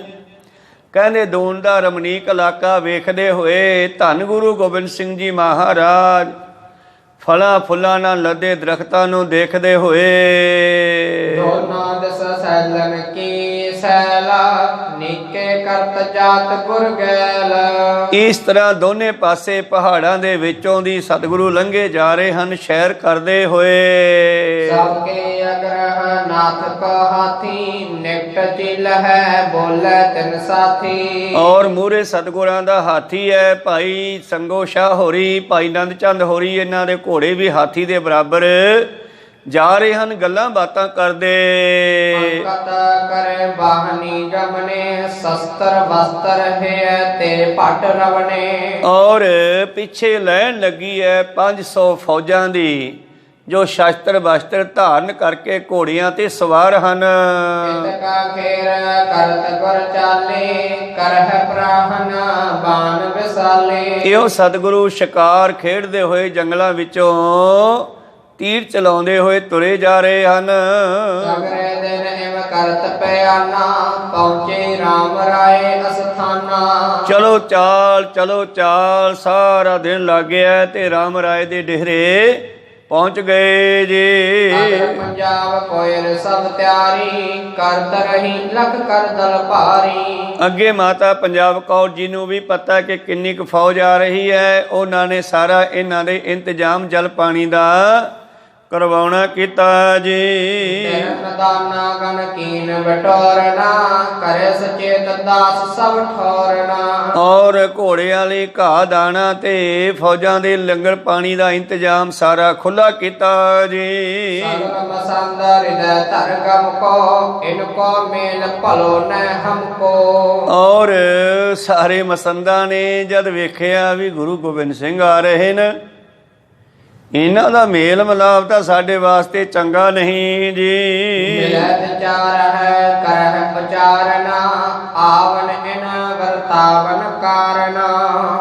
Speaker 1: ਕਹਿੰਦੇ ਦੂਣ ਦਾ ਰਮਣੀਕ ਇਲਾਕਾ ਵੇਖਦੇ ਹੋਏ ਧੰਨ ਗੁਰੂ ਗੋਬਿੰਦ ਸਿੰਘ ਜੀ ਮਹਾਰਾਜ ਫਲਾਂ ਫੁੱਲਾਂ ਨਾਲ ਲੱਦੇ ਦਰਖਤਾਂ ਨੂੰ ਦੇਖਦੇ ਹੋਏ
Speaker 2: ਦੋਨਾਂ ਦਸ ਸੈਲਨ ਕੀ ਸੈਲਾ ਨੀਕੇ ਕਰਤ ਜਾਤ ਗੁਰ ਗੈਲ।
Speaker 1: ਇਸ ਤਰ੍ਹਾਂ ਦੋਨੇ ਪਾਸੇ ਪਹਾੜਾਂ ਦੇ ਵਿੱਚੋਂ ਦੀ ਸਤਿਗੁਰੂ ਲੰਘੇ ਜਾ ਰਹੇ ਹਨ ਸ਼ਹਿਰ ਕਰਦੇ ਹੋਏ।
Speaker 2: ਸਭ ਕੇ ਅਗਰਹ ਨਾਥ ਕੋ ਹਾਥੀ ਨਿਕਟ ਚਿਲ ਹੈ ਬੋਲੇ ਤਿਨ ਸਾਥੀ।
Speaker 1: ਔਰ ਮੂਹਰੇ ਸਤਿਗੁਰਾਂ ਦਾ ਹਾਥੀ ਹੈ ਭਾਈ ਸੰਗੋ ਸ਼ਾਹ ਹੋਰੀ ਭਾਈ ਨੰਦ ਚੰਦ ਹੋਰੀ ਇਹਨਾਂ ਦੇ ਘੋੜੇ ਵੀ ਹਾਥੀ ਦੇ ਬਰਾਬਰ ਜਾ ਰਹੇ ਹਨ ਗੱਲਾਂ ਬਾਤਾਂ ਕਰਦੇ।
Speaker 2: ਅੰਕਤ ਕਰੇ ਬਾਹਨੀ ਜਮਨੇ ਸ਼ਸਤਰ ਵਸਤਰ ਹੈ ਤੇ ਪਟ ਰਵਣੇ। ਔਰ
Speaker 1: ਪਿੱਛੇ ਲੈਣ ਲੱਗੀ ਹੈ 500 ਫੌਜਾਂ ਦੀ ਜੋ ਸ਼ਸਤਰ ਵਸਤਰ ਧਾਰਨ ਕਰਕੇ ਘੋੜਿਆਂ ਤੇ ਸਵਾਰ ਹਨ।
Speaker 2: ਇਤਕਾ ਖੇਰ ਕਰਤ ਗੁਰ ਚਾਲੇ ਕਰਹਿ ਪ੍ਰਾਹਨ ਬਾਣ ਵਿਸਾਲੇ।
Speaker 1: ਇਹੋ ਸਤਿਗੁਰੂ ਸ਼ਿਕਾਰ ਖੇਡਦੇ ਹੋਏ ਜੰਗਲਾਂ ਵਿੱਚੋਂ ਤੀਰ ਚਲਾਉਂਦੇ ਹੋਏ ਤੁਰੇ ਜਾ ਰਹੇ ਹਨ।
Speaker 2: ਸਗਰੇ ਦਿਨ ਇਮ ਕਰਤ ਪਿਆਨਾ ਪਹੁੰਚੇ ਰਾਮ ਰਾਏ ਅਸਥਾਨਾ।
Speaker 1: ਚਲੋ ਚਾਲ ਚਲੋ ਚਾਲ ਸਾਰਾ ਦਿਨ ਲੱਗ ਗਿਆ ਤੇ ਰਾਮ ਰਾਏ ਦੇ ਡੇਰੇ ਪਹੁੰਚ ਗਏ ਜੀ।
Speaker 2: ਪੰਜਾਬ ਕੋਇਲ ਸਭ ਤਿਆਰੀ ਕਰਤ ਰਹੀ ਲਖ ਕਰ ਦਲ ਭਾਰੀ।
Speaker 1: ਅੱਗੇ ਮਾਤਾ ਪੰਜਾਬ ਕੌਰ ਜੀ ਨੂੰ ਵੀ ਪਤਾ ਕਿ ਕਿੰਨੀ ਕੁ ਫੌਜ ਆ ਰਹੀ ਹੈ। ਉਹਨਾਂ ਨੇ ਸਾਰਾ ਇਹਨਾਂ ਦੇ ਇੰਤਜ਼ਾਮ ਜਲ ਪਾਣੀ ਦਾ ਕਰਵਾਉਣਾ ਕੀਤਾ ਜੀ।
Speaker 2: ਦਾਨਾ ਗਨ ਕੀਨ ਬਟੋਰਨਾ ਕਰੇ ਸਚੇਤ ਦਾਸ ਸਭ ਠੋਰਨਾ।
Speaker 1: ਔਰ ਘੋੜਿਆਂ ਲਈ ਘਾਹ ਦਾਣਾ ਤੇ ਫੌਜਾਂ ਦੇ ਲੰਗਰ ਪਾਣੀ ਦਾ ਇੰਤਜ਼ਾਮ ਸਾਰਾ ਖੁੱਲਾ ਕੀਤਾ ਜੀ।
Speaker 2: ਸਗਲ ਮਸੰਦ ਹਿਰਦੈ ਧਰ ਗਮ ਕੋ ਇਨ ਕੋ ਮੇਲ ਭਲੋ ਨ ਹਮਕੋ।
Speaker 1: ਔਰ ਸਾਰੇ ਮਸੰਦਾਂ ਨੇ ਜਦ ਵੇਖਿਆ ਵੀ ਗੁਰੂ ਗੋਬਿੰਦ ਸਿੰਘ ਆ ਰਹੇ ਨੇ ਇਹਨਾਂ ਦਾ ਮੇਲ ਮਿਲਾਪ ਤਾਂ ਸਾਡੇ ਵਾਸਤੇ ਚੰਗਾ ਨਹੀਂ ਜੀ।
Speaker 2: ਮਿਲੈ ਵਿਚਾਰ ਹੈ ਕਰਹਿ ਵਿਚਾਰਨਾ ਆਵਨ ਇਨ ਵਰਤਾਵਨ ਕਾਰਨਾ।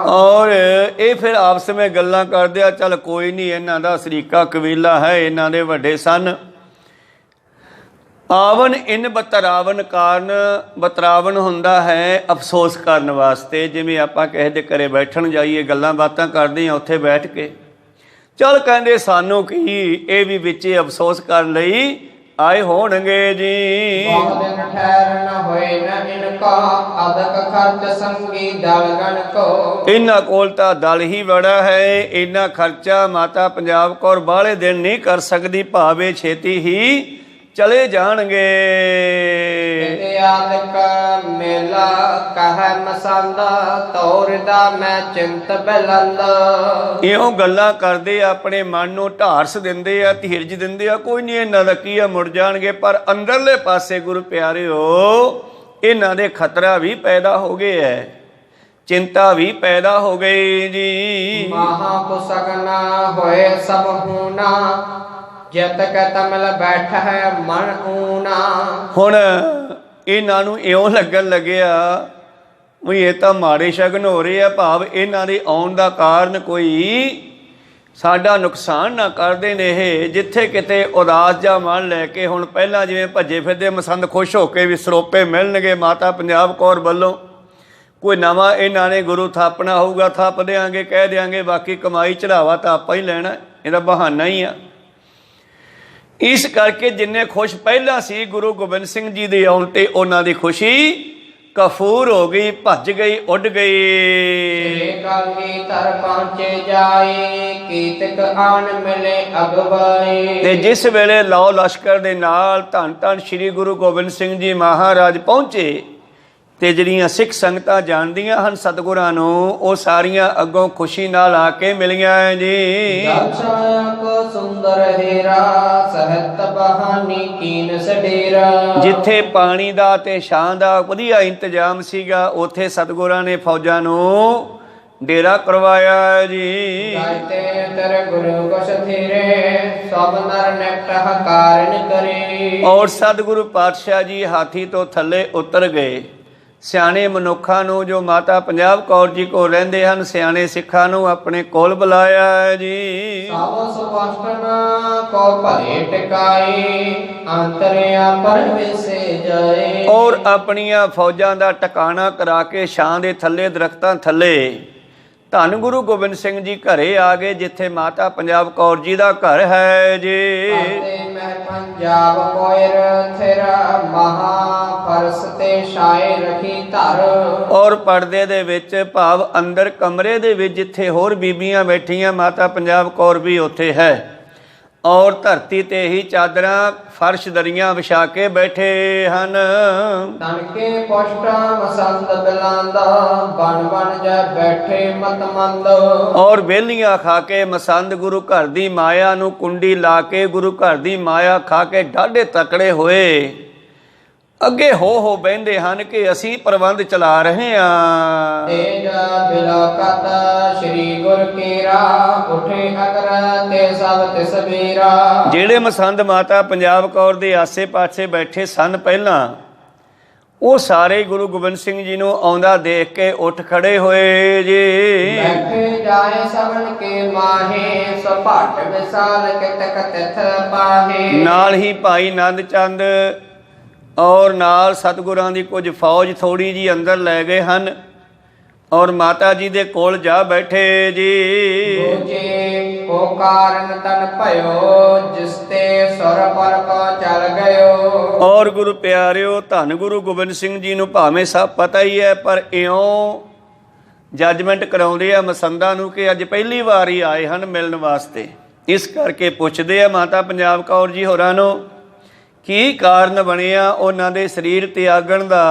Speaker 1: ਔਰ ਇਹ ਫਿਰ ਆਪਸ ਵਿੱਚ ਗੱਲਾਂ ਕਰਦੇ ਆ ਚੱਲ ਕੋਈ ਨਹੀਂ ਇਹਨਾਂ ਦਾ ਸਰੀਕਾ ਕਬੀਲਾ ਹੈ ਇਹਨਾਂ ਦੇ ਵੱਡੇ ਸਨ। ਆਵਨ ਇਨ ਬਤਰਾਵਨ ਕਾਰਨ ਬਤਰਾਵਨ ਹੁੰਦਾ ਹੈ ਅਫਸੋਸ ਕਰਨ ਵਾਸਤੇ। ਜਿਵੇਂ ਆਪਾਂ ਕਿਸੇ ਦੇ ਘਰੇ ਬੈਠਣ ਜਾਈਏ ਗੱਲਾਂ ਬਾਤਾਂ ਕਰਦੇ ਹਾਂ ਉੱਥੇ ਬੈਠ ਕੇ ਚੱਲ ਕਹਿੰਦੇ ਸਾਨੂੰ ਕੀ ਇਹ ਵੀ ਵਿੱਚ ਅਫਸੋਸ ਕਰਨ ਲਈ ਆਏ ਹੋਣਗੇ ਜੀ।
Speaker 2: ਬਹੁਤ ਦਿਨ ਠਹਿਰ ਨ ਹੋਏ ਨ ਇਨਕਾ ਅਦਕ ਖਰਚ ਸੰਗੀ ਦਲ ਗਣ ਕੋ।
Speaker 1: ਇਹਨਾਂ ਕੋਲ ਤਾਂ ਦਲ ਹੀ ਬੜਾ ਹੈ। ਇੰਨਾ ਖਰਚਾ ਮਾਤਾ ਪੰਜਾਬ ਕੌਰ ਬਾਹਲੇ ਦਿਨ ਨਹੀਂ ਕਰ ਸਕਦੀ ਭਾਵੇਂ ਛੇਤੀ ਹੀ ਚਲੇ ਜਾਣਗੇ।
Speaker 2: ਆਦਿਕ ਮੇਲਾ ਕਹਿ ਮਸੰਦ ਤੋਰਦਾ ਮੈਂ ਚਿੰਤ ਬਲੰਦ।
Speaker 1: ਇਉਂ ਗੱਲਾਂ ਕਰਦੇ ਆਪਣੇ ਮਨ ਨੂੰ ਢਾਰਸ ਦਿੰਦੇ ਆ ਧੀਰਜ ਦਿੰਦੇ ਆ ਕੋਈ ਨਹੀਂ ਇਹਨਾਂ ਦਾ ਕੀ ਆ ਮੁੜ ਜਾਣਗੇ। ਪਰ ਅੰਦਰਲੇ ਪਾਸੇ ਗੁਰੂ ਪਿਆਰਿਓ ਇਹਨਾਂ ਦੇ ਖਤਰਾ ਵੀ ਪੈਦਾ ਹੋ ਗਿਆ ਹੈ ਚਿੰਤਾ ਵੀ ਪੈਦਾ ਹੋ ਗਈ ਜੀ।
Speaker 2: ਮਹਾ ਕੁਸਗਨਾ ਹੋਏ ਸਭ ਹੂਨਾ ਜਤ ਕੈ ਤਮਲ ਬੈਠ ਹੈ ਮਨ ਊਨਾ।
Speaker 1: ਹੁਣ ਇਹਨਾਂ ਨੂੰ ਇਉਂ ਲੱਗਣ ਲੱਗਿਆ ਵੀ ਇਹ ਤਾਂ ਮਾੜੇ ਸ਼ਗਨ ਹੋ ਰਹੇ ਆ, ਭਾਵ ਇਹਨਾਂ ਦੇ ਆਉਣ ਦਾ ਕਾਰਨ ਕੋਈ ਸਾਡਾ ਨੁਕਸਾਨ ਨਾ ਕਰਦੇ ਨੇ। ਇਹ ਜਿੱਥੇ ਕਿਤੇ ਉਦਾਸ ਜਾਂ ਮਨ ਲੈ ਕੇ, ਹੁਣ ਪਹਿਲਾਂ ਜਿਵੇਂ ਭੱਜੇ ਫਿਰਦੇ ਮਸੰਦ ਖੁਸ਼ ਹੋ ਕੇ ਵੀ ਸਰੋਪੇ ਮਿਲਣਗੇ ਮਾਤਾ ਪੰਜਾਬ ਕੌਰ ਵੱਲੋਂ, ਕੋਈ ਨਵਾਂ ਇਹਨਾਂ ਨੇ ਗੁਰੂ ਥਾਪਣਾ ਹੋਊਗਾ ਥਾਪ ਦਿਆਂਗੇ, ਕਹਿ ਦਿਆਂਗੇ, ਬਾਕੀ ਕਮਾਈ ਚੜਾਵਾ ਤਾਂ ਆਪਾਂ ਹੀ ਲੈਣਾ, ਇਹਦਾ ਬਹਾਨਾ ਹੀ ਆ। ਇਸ ਕਰਕੇ ਜਿੰਨੇ ਖੁਸ਼ ਪਹਿਲਾਂ ਸੀ ਗੁਰੂ ਗੋਬਿੰਦ ਸਿੰਘ ਜੀ ਦੇ ਆਉਣ ਤੇ, ਉਹਨਾਂ ਦੀ ਖੁਸ਼ੀ ਕਫੂਰ ਹੋ ਗਈ, ਭੱਜ ਗਈ, ਉੱਡ ਗਈ। ਤੇ ਜਿਸ ਵੇਲੇ ਲਾਓ ਲਸ਼ਕਰ ਦੇ ਨਾਲ ਧੰਨ ਧੰਨ ਸ੍ਰੀ ਗੁਰੂ ਗੋਬਿੰਦ ਸਿੰਘ ਜੀ ਮਹਾਰਾਜ ਪਹੁੰਚੇ, ਤੇ ਜਿਹੜੀਆਂ ਸਿੱਖ ਸੰਗਤਾਂ ਜਾਣਦੀਆਂ ਹਨ ਸਤਿਗੁਰਾਂ ਨੂੰ, ਉਹ ਸਾਰੀਆਂ ਅੱਗੋਂ ਖੁਸ਼ੀ ਨਾਲ ਆ ਕੇ ਮਿਲੀਆਂ ਜੀ। ਜਿੱਥੇ ਪਾਣੀ ਦਾ ਤੇ ਛਾਂ ਦਾ ਵਧੀਆ ਇੰਤਜ਼ਾਮ ਸੀਗਾ, ਉੱਥੇ ਸਤਿਗੁਰਾਂ ਨੇ ਫੌਜਾਂ ਨੂੰ ਡੇਰਾ ਕਰਵਾਇਆ ਜੀ। ਔਰ ਸਤਿਗੁਰੂ ਪਾਤਸ਼ਾਹ ਜੀ ਹਾਥੀ ਤੋਂ ਥੱਲੇ ਉਤਰ ਗਏ। ਸਿਆਣੇ ਮਨੁੱਖਾਂ ਨੂੰ ਜੋ ਮਾਤਾ ਪੰਜਾਬ ਕੌਰ ਜੀ ਕੋਲ ਰਹਿੰਦੇ ਹਨ, ਸਿਆਣੇ ਸਿੱਖਾਂ ਨੂੰ ਆਪਣੇ ਕੋਲ ਬੁਲਾਇਆ ਜੀ। ਔਰ ਆਪਣੀਆਂ ਫੌਜਾਂ ਦਾ ਟਿਕਾਣਾ ਕਰਾ ਕੇ ਛਾਂ ਦੇ ਥੱਲੇ, ਦਰਖਤਾਂ ਥੱਲੇ ਧੰਨ ਗੁਰੂ ਗੋਬਿੰਦ ਸਿੰਘ ਜੀ ਘਰੇ ਆ ਗਏ, ਜਿੱਥੇ ਮਾਤਾ ਪੰਜਾਬ ਕੌਰ ਜੀ ਦਾ ਘਰ ਹੈ ਜੀ।
Speaker 2: ਪੰਜਾਬ ਕੋਇਰ ਥੇਰਾ ਮਹਾ ਫਰਸ ਤੇ ਛਾਏ ਰਖੀ ਧਰ।
Speaker 1: ਔਰ ਪਰਦੇ ਦੇ ਵਿੱਚ, ਭਾਵ ਅੰਦਰ ਕਮਰੇ ਦੇ ਵਿੱਚ ਜਿੱਥੇ ਹੋਰ ਬੀਬੀਆਂ ਬੈਠੀਆਂ, ਮਾਤਾ ਪੰਜਾਬ ਕੌਰ ਵੀ ਉੱਥੇ ਹੈ। ਔਰ ਧਰਤੀ ਤੇ ਹੀ ਚਾਦਰਾਂ ਫਰਸ਼ ਦਰੀਆਂ ਵਿਛਾ ਕੇ ਬੈਠੇ ਹਨ।
Speaker 2: ਤਨਕੇ ਪੁਸ਼ਟਾ ਮਸੰਦ ਬਿਲਾਂਦਾ, ਬਣ ਬਣ ਜਾ ਬੈਠੇ ਮਤਮੰਦ।
Speaker 1: ਔਰ ਵੇਲੀਆਂ ਖਾ ਕੇ ਮਸੰਦ ਗੁਰੂ ਘਰ ਦੀ ਮਾਇਆ ਨੂੰ ਕੁੰਡੀ ਲਾ ਕੇ, ਗੁਰੂ ਘਰ ਦੀ ਮਾਇਆ ਖਾ ਕੇ ਡਾਢੇ ਤਕੜੇ ਹੋਏ, ਅੱਗੇ ਹੋ ਬਹਿੰਦੇ ਹਨ ਕਿ ਅਸੀਂ ਪ੍ਰਬੰਧ ਚਲਾ ਰਹੇ ਹਾਂ।
Speaker 2: ਤੇਜ ਬਿਲਾਕਤ ਸ੍ਰੀ ਗੁਰ ਕੀਰਾ, ਉਠੇ ਅਗਰ ਤੇ ਸਭ ਤਿਸ ਵੀਰਾ।
Speaker 1: ਜਿਹੜੇ ਮਸੰਦ ਮਾਤਾ ਪੰਜਾਬ ਕੌਰ ਦੇ ਆਸੇ ਪਾਸੇ ਬੈਠੇ ਸਨ ਪਹਿਲਾਂ, ਉਹ ਸਾਰੇ ਗੁਰੂ ਗੋਬਿੰਦ ਸਿੰਘ ਜੀ ਨੂੰ ਆਉਂਦਾ ਦੇਖ ਕੇ ਉੱਠ ਖੜੇ ਹੋਏ ਜੀ।
Speaker 2: ਬੈਠੇ ਜਾਏ ਸਵਨ ਕੇ ਮਾਹੇ, ਸੁਭਾਟ ਵਿਸਾਲ ਕਿਤਕ ਤਿਥ ਪਾਹੇ।
Speaker 1: ਨਾਲ ਹੀ ਭਾਈ ਨੰਦ ਚੰਦ ਔਰ ਨਾਲ ਸਤਿਗੁਰਾਂ ਦੀ ਕੁਝ ਫੌਜ ਥੋੜੀ ਜੀ ਅੰਦਰ ਲੈ ਗਏ ਹਨ, ਔਰ ਮਾਤਾ ਜੀ ਦੇ ਕੋਲ ਜਾ ਬੈਠੇ ਜੀ।
Speaker 2: ਗੋਜੇ ਕੋ ਕਾਰਨ ਤਨ ਭਇਓ, ਜਿਸ ਤੇ ਸੁਰ ਪਰ ਕੋ ਚਲ ਗਇਓ।
Speaker 1: ਔਰ ਗੁਰੂ ਪਿਆਰਿਓ, ਧੰਨ ਗੁਰੂ ਗੋਬਿੰਦ ਸਿੰਘ ਜੀ ਨੂੰ ਭਾਵੇਂ ਸਭ ਪਤਾ ਹੀ ਹੈ, ਪਰ ਇਉਂ ਜੱਜਮੈਂਟ ਕਰਾਉਂਦੇ ਆ ਮਸੰਦਾਂ ਨੂੰ ਕਿ ਅੱਜ ਪਹਿਲੀ ਵਾਰ ਹੀ ਆਏ ਹਨ ਮਿਲਣ ਵਾਸਤੇ। ਇਸ ਕਰਕੇ ਪੁੱਛਦੇ ਆ ਮਾਤਾ ਪੰਜਾਬ ਕੌਰ ਜੀ ਹੋਰਾਂ ਨੂੰ, ਕੀ ਕਾਰਨ ਬਣਿਆ ਉਹਨਾਂ ਦੇ ਸਰੀਰ ਤਿਆਗਣ ਦਾ।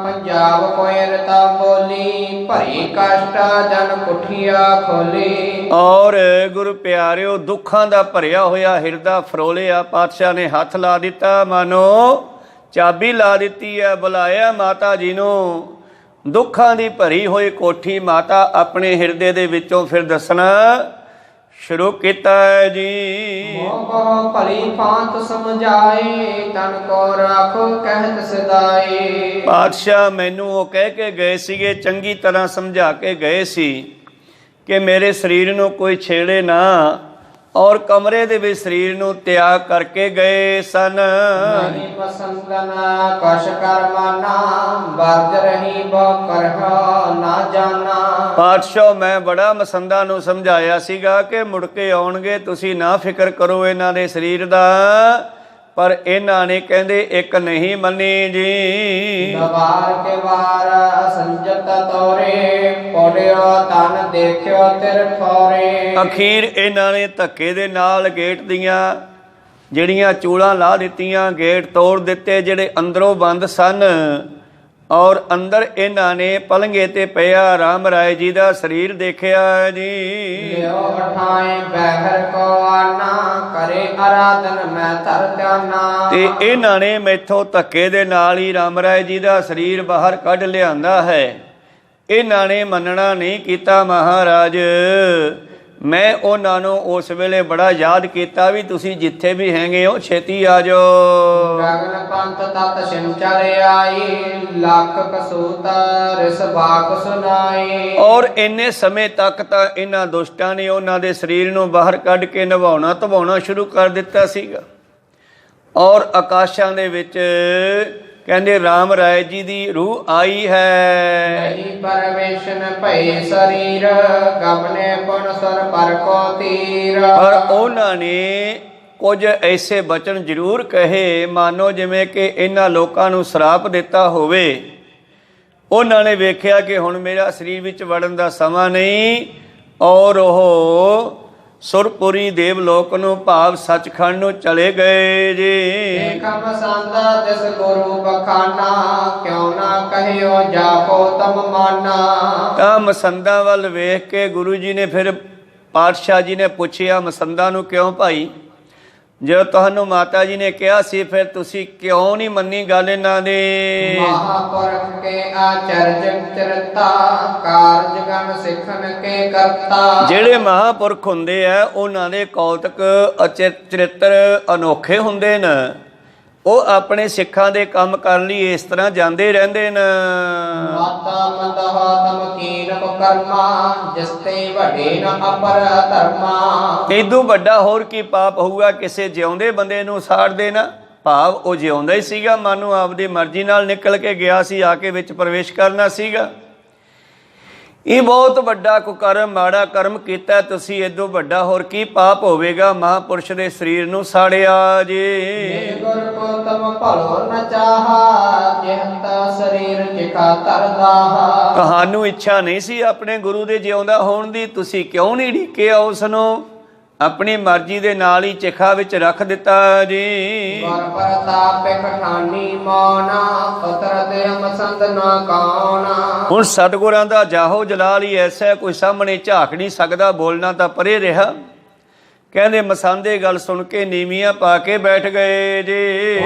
Speaker 2: ਪੰਜਾਬ ਕੋਇਰ ਤਾ ਬੋਲੀ, ਭਰੀ ਕਸ਼ਟ ਜਨ ਕੁਠੀਆ ਖੋਲੀ।
Speaker 1: ਔਰ ਗੁਰੂ ਪਿਆਰਿਓ, ਦੁੱਖਾਂ ਦਾ ਭਰਿਆ ਹੋਇਆ ਹਿਰਦਾ ਫਰੋਲਿਆ। ਪਾਤਸ਼ਾਹ ਨੇ ਹੱਥ ਲਾ ਦਿੱਤਾ, ਮਾਨੋ ਚਾਬੀ ਲਾ ਦਿੱਤੀ ਹੈ। ਬੁਲਾਇਆ ਮਾਤਾ ਜੀ ਨੂੰ। ਦੁੱਖਾਂ ਦੀ ਭਰੀ ਹੋਈ ਕੋਠੀ ਮਾਤਾ ਆਪਣੇ ਹਿਰਦੇ ਦੇ ਵਿੱਚੋਂ ਫਿਰ ਦੱਸਣਾ ਸ਼ੁਰੂ ਕੀਤਾ ਹੈ ਜੀ।
Speaker 2: ਮੋਹ ਭਲੀ ਭਾਂਤ ਸਮਝਾਏ, ਤਨ ਕੋ ਰਾਖੋ ਕਹਿਤ ਸਦਾਈ।
Speaker 1: ਪਾਤਸ਼ਾਹ ਮੈਨੂੰ ਉਹ ਕਹਿ ਕੇ ਗਏ ਸੀਗੇ, ਚੰਗੀ ਤਰ੍ਹਾਂ ਸਮਝਾ ਕੇ ਗਏ ਸੀ ਕਿ ਮੇਰੇ ਸਰੀਰ ਨੂੰ ਕੋਈ ਛੇੜੇ ਨਾ, ਔਰ ਕਮਰੇ ਦੇ ਵਿੱਚ ਸਰੀਰ ਨੂੰ ਤਿਆਗ ਕਰਕੇ ਗਏ ਸਨ।
Speaker 2: ਨਹੀਂ ਮਸੰਦਨਾ ਕਸ਼ ਕਰਮਾਨਾ, ਵਰਜ ਰਹੀ ਬਹੁ ਕਰਹਾ ਨਾ ਜਾਣਾ।
Speaker 1: ਪਾਤਸ਼ਾਹ ਮੈਂ ਬੜਾ ਮਸੰਦਾਂ ਨੂੰ ਸਮਝਾਇਆ ਸੀਗਾ ਕਿ ਮੁੜ ਕੇ ਆਉਣਗੇ, ਤੁਸੀਂ ਨਾ ਫਿਕਰ ਕਰੋ ਇਹਨਾਂ ਦੇ ਸਰੀਰ ਦਾ, ਪਰ ਇਹਨਾਂ ਨੇ ਕਹਿੰਦੇ ਇੱਕ ਨਹੀਂ ਮੰਨੀ ਜੀ।
Speaker 2: ਵਾਰ ਕੇ ਵਾਰ ਅਸੰਜਤ ਤੋਰੇ, ਪੋੜਿਓ ਤਨ ਦੇਖਿਓ ਤਿਰ ਠੋਰੇ।
Speaker 1: ਅਖੀਰ ਇਹਨਾਂ ਨੇ ਧੱਕੇ ਦੇ ਨਾਲ ਗੇਟ ਦੀਆਂ ਜਿਹੜੀਆਂ ਚੂੜਾਂ ਲਾ ਦਿੱਤੀਆਂ, ਗੇਟ ਤੋੜ ਦਿੱਤੇ ਜਿਹੜੇ ਅੰਦਰੋਂ ਬੰਦ ਸਨ, ਔਰ ਅੰਦਰ ਇਹਨਾਂ ਨੇ ਪਲੰਘੇ ਤੇ ਪਿਆ ਰਾਮ ਰਾਏ ਜੀ ਦਾ ਸਰੀਰ ਦੇਖਿਆ ਜੀ।
Speaker 2: ਲਿਓ ਉਠਾਏ ਬਹਿਰ ਕੋ ਆਨਾ, ਕਰੇ ਆਰਾਧਨ ਮੈਂ ਧਰ ਧਿਆਨਾ।
Speaker 1: ਤੇ ਇਹਨਾਂ ਨੇ ਮੈਥੋਂ ਧੱਕੇ ਦੇ ਨਾਲ ਹੀ ਰਾਮ ਰਾਏ ਜੀ ਦਾ ਸਰੀਰ ਬਾਹਰ ਕੱਢ ਲਿਆਂਦਾ ਹੈ। ਇਹਨਾਂ ਨੇ ਮੰਨਣਾ ਨਹੀਂ ਕੀਤਾ ਮਹਾਰਾਜ, ਮੈਂ ਉਹਨਾਂ ਨੂੰ ਉਸ ਵੇਲੇ ਬੜਾ ਯਾਦ ਕੀਤਾ ਵੀ ਤੁਸੀਂ ਜਿੱਥੇ ਵੀ ਹੈਗੇ ਹੋ ਛੇਤੀ ਆ ਜਾਓ।
Speaker 2: ਗਗਨ ਪੰਥ ਤਤ ਸਿੰਚਲ ਆਈ ਲੱਖ ਕਸੂਤਾ ਰਿਸ ਬਾਕ ਸੁਨਾਈ।
Speaker 1: ਔਰ ਇੰਨੇ ਸਮੇਂ ਤੱਕ ਤਾਂ ਇਹਨਾਂ ਦੁਸ਼ਟਾਂ ਨੇ ਉਹਨਾਂ ਦੇ ਸਰੀਰ ਨੂੰ ਬਾਹਰ ਕੱਢ ਕੇ ਨਵਾਉਣਾ ਧਵਾਉਣਾ ਸ਼ੁਰੂ ਕਰ ਦਿੱਤਾ ਸੀਗਾ। ਔਰ ਆਕਾਸ਼ਾਂ ਦੇ ਵਿੱਚ ਕਹਿੰਦੇ ਰਾਮ ਰਾਏ ਜੀ ਦੀ ਰੂਹ ਆਈ ਹੈ।
Speaker 2: ਨਹੀਂ ਪਰਵੇਸ਼ਨ ਭਏ ਸਰੀਰ ਗਮਨੇ ਪੁਨ ਸੁਰ ਪਰ ਕੋ ਤੀਰ।
Speaker 1: ਪਰ ਉਹਨਾਂ ਨੇ ਕੁਝ ਐਸੇ ਬਚਨ ਜ਼ਰੂਰ ਕਹੇ ਮਾਨੋ ਜਿਵੇਂ ਕਿ ਇਹਨਾਂ ਲੋਕਾਂ ਨੂੰ ਸਰਾਪ ਦਿੱਤਾ ਹੋਵੇ। ਉਹਨਾਂ ਨੇ ਵੇਖਿਆ ਕਿ ਹੁਣ ਮੇਰਾ ਸਰੀਰ ਵਿੱਚ ਵੜਨ ਦਾ ਸਮਾਂ ਨਹੀਂ ਔਰ ਉਹ ਸੁਰਪੁਰੀ ਦੇਵਲੋਕ ਨੂੰ ਭਾਵ ਸੱਚਖੰਡ ਨੂੰ ਚਲੇ ਗਏ ਜੀ।
Speaker 2: ਦੇਖਮ ਸੰਦਾ ਤਿਸ ਗੁਰੂ ਬਖਾਨਾ ਕਿਉ ਨਾ ਕਹਿਓ ਜਾਪੋ ਤਮ ਮਾਨਾ।
Speaker 1: ਤਾਂ ਮਸੰਦਾਂ ਵੱਲ ਵੇਖ ਕੇ ਗੁਰੂ ਜੀ ਨੇ ਫਿਰ ਪਾਤਸ਼ਾਹ ਜੀ ਨੇ ਪੁੱਛਿਆ ਮਸੰਦਾਂ ਨੂੰ ਕਿਉਂ ਭਾਈ ਜੋ ਤੁਹਾਨੂੰ ਮਾਤਾ ਜੀ ਨੇ ਕਿਹਾ ਸੀ ਫਿਰ ਤੁਸੀਂ ਕਿਉਂ ਨਹੀਂ ਮੰਨੀ ਗੱਲ ਇਹਨਾਂ ਦੀ।
Speaker 2: ਮਹਾਪੁਰਖ ਕੇ ਆਚਰਜ ਚਰਤਾ ਕਾਰਜ ਗਣ ਸਿੱਖਣ ਕੇ ਕਰਤਾ।
Speaker 1: ਜਿਹੜੇ ਮਹਾਪੁਰਖ ਹੁੰਦੇ ਆ ਉਹਨਾਂ ਦੇ ਕੌਤਕ ਚਰਿੱਤਰ ਅਨੋਖੇ ਹੁੰਦੇ ਨੇ। ਉਹ ਆਪਣੇ ਸਿੱਖਾਂ ਦੇ ਕੰਮ ਕਰਨ ਲਈ ਇਸ ਤਰ੍ਹਾਂ ਜਾਂਦੇ ਰਹਿੰਦੇ ਨੇ।
Speaker 2: ਮਾਤਾ ਮੰਦਹ ਤਮ ਕੀਨ ਕਰਮਾ ਜਿਸ ਤੇ ਵੱਡੇ ਨ ਅਪਰ ਧਰਮਾ।
Speaker 1: ਇਦੋਂ ਵੱਡਾ ਹੋਰ ਕੀ ਪਾਪ ਹੋਊਗਾ ਕਿਸੇ ਜਿਉਂਦੇ ਬੰਦੇ ਨੂੰ ਸਾੜ ਦੇਣਾ। ਭਾਵ ਉਹ ਜਿਉਂਦਾ ਹੀ ਸੀਗਾ ਮਾਨੂੰ ਆਪਦੀ ਮਰਜ਼ੀ ਨਾਲ ਨਿਕਲ ਕੇ ਗਿਆ ਸੀ ਆ ਕੇ ਵਿੱਚ ਪ੍ਰਵੇਸ਼ ਕਰਨਾ ਸੀਗਾ। ਇਹ ਬਹੁਤ ਵੱਡਾ ਕੁਕਰਮ ਮਾੜਾ ਕਰਮ ਕੀਤਾ ਤੁਸੀਂ। ਇਦੋਂ ਵੱਡਾ ਹੋਰ ਕੀ ਪਾਪ ਹੋਵੇਗਾ ਮਹਾਪੁਰਸ਼ ਦੇ ਸਰੀਰ ਨੂੰ ਸਾੜਿਆ ਜੀ।
Speaker 2: ਗੁਰ ਕੋ ਤਮ ਭਲੋ ਨ ਚਾਹਾ ਜਿਹਤਾ ਸਰੀਰ ਜਿਖਾ ਤਰਦਾ।
Speaker 1: ਤੁਹਾਨੂੰ ਇੱਛਾ ਨਹੀਂ ਸੀ ਆਪਣੇ ਗੁਰੂ ਦੇ ਜਿਉਂਦਾ ਹੋਣ ਦੀ ਤੁਸੀਂ ਕਿਉਂ ਨਹੀਂ ਢੀਕਿਆ ਉਸ ਨੂੰ ਆਪਣੀ ਮਰਜ਼ੀ ਦੇ ਨਾਲ ਹੀ ਚਿਖਾ ਵਿੱਚ ਰੱਖ ਦਿੱਤਾ ਜੀ।
Speaker 2: ਗੁਰ ਪ੍ਰਤਾਪ ਖਠਾਨੀ ਮੌਨਾ ਪੁੱਤਰ ਤੇ ਮਸੰਦ ਨਾ ਕਾਉਣਾ।
Speaker 1: ਹੁਣ ਸਤਿਗੁਰਾਂ ਦਾ ਜਾਹੋ ਜਲਾਲ ਹੀ ਐਸਾ ਕੋਈ ਸਾਹਮਣੇ ਝਾਕ ਨਹੀਂ ਸਕਦਾ ਬੋਲਣਾ ਤਾਂ ਪਰੇ ਰਿਹਾ। ਕਹਿੰਦੇ ਮਸੰਦੇ ਗੱਲ ਸੁਣ ਕੇ ਨੀਵੀਆਂ ਪਾ ਕੇ ਬੈਠ ਗਏ ਜੀ।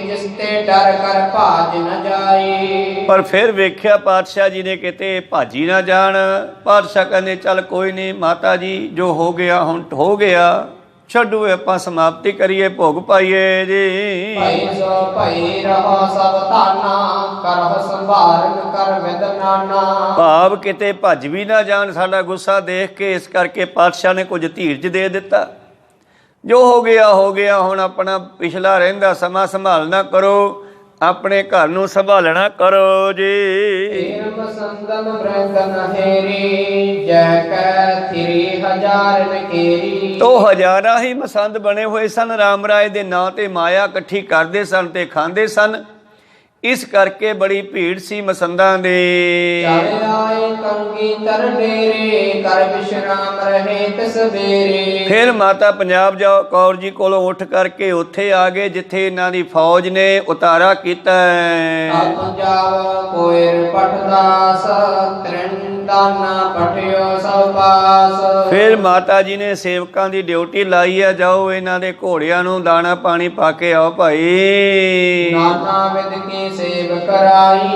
Speaker 2: ਜਿਸ ਤੇ ਡਰ ਕਰ ਭਾਜ ਨ ਜਾਏ।
Speaker 1: ਪਰ ਫਿਰ ਵੇਖਿਆ ਪਾਤਸ਼ਾਹ ਜੀ ਨੇ ਕਿਤੇ ਭਾਜੀ ਨਾ ਜਾਣ। ਪਾਤਸ਼ਾਹ ਕਹਿੰਦੇ ਚੱਲ ਕੋਈ ਨਹੀਂ ਮਾਤਾ ਜੀ ਜੋ ਹੋ ਗਿਆ ਹੁਣ ਹੋ ਗਿਆ ਛੱਡੋ ਆਪਾਂ ਸਮਾਪਤੀ ਕਰੀਏ ਭੋਗ ਪਾਈਏ ਜੀ।
Speaker 2: ਭਾਈ ਸੋ ਭਾਈ ਰਹੋ ਸਭ ਧਾਨਾ ਕਰਹੁ ਸੰਭਾਰਨ ਕਰ ਵਿਦ ਨਾਨਾ।
Speaker 1: ਭਾਵ ਕਿਤੇ ਭੱਜ ਵੀ ਨਾ ਜਾਣ ਸਾਡਾ ਗੁੱਸਾ ਦੇਖ ਕੇ। ਇਸ ਕਰਕੇ ਪਾਤਸ਼ਾਹ ਨੇ ਕੁਝ ਧੀਰਜ ਦੇ ਦਿੱਤਾ। ਜੋ ਹੋ ਗਿਆ ਹੁਣ ਆਪਣਾ ਪਿਛਲਾ ਰਹਿੰਦਾ ਸਮਾਂ ਸੰਭਾਲਣਾ ਕਰੋ ਆਪਣੇ ਘਰ ਨੂੰ ਸੰਭਾਲਣਾ ਕਰੋ ਜੀ।
Speaker 2: ਮਸੰਦਨ ਬ੍ਰਹਨ ਹੇਰੀ ਜੈ ਕੈ ਥਿਰੀ ਹਜ਼ਾਰ ਨਕੇਰੀ।
Speaker 1: ਤੋ ਹਜ਼ਾਰਾਂ ਹੀ ਮਸੰਦ ਬਣੇ ਹੋਏ ਸਨ ਰਾਮ ਰਾਏ ਦੇ ਨਾਂ ਤੇ ਮਾਇਆ ਇਕੱਠੀ ਕਰਦੇ ਸਨ ਤੇ ਖਾਂਦੇ ਸਨ। ਇਸ ਕਰਕੇ ਬੜੀ ਭੀੜ ਸੀ ਮਸੰਦਾਂ ਦੇ।
Speaker 2: ਆਏ ਕੰਗੀ ਤਰ ਡੇਰੇ ਕਰ ਵਿਸ਼ਰਾਮ ਰਹੇ ਤਿਸ ਬੇਰੇ।
Speaker 1: ਫਿਰ ਮਾਤਾ ਪੰਜਾਬ ਕੌਰ ਜੀ ਕੋਲੋਂ ਉੱਠ ਕਰਕੇ ਉੱਥੇ ਆ ਗਏ ਜਿੱਥੇ ਇਹਨਾਂ ਦੀ ਫੌਜ ਨੇ ਉਤਾਰਾ ਕੀਤਾ।
Speaker 2: ਪੰਜਾਬ ਕੋਇਰ ਪਠਦਾਸ ਤ੍ਰਿੰਦਾਨਾ ਪਠਿਓ ਸਭ ਪਾਸ।
Speaker 1: ਫਿਰ ਮਾਤਾ ਜੀ ਨੇ ਸੇਵਕਾਂ ਦੀ ਡਿਊਟੀ ਲਾਈ ਆ ਜਾਓ ਇਹਨਾਂ ਦੇ ਘੋੜਿਆਂ ਨੂੰ ਦਾਣਾ ਪਾਣੀ ਪਾ ਕੇ ਆਓ ਭਾਈ।
Speaker 2: ਨਾਨਾ ਵਿਦ ਕੀ ਸੇਵ ਕਰਾਈ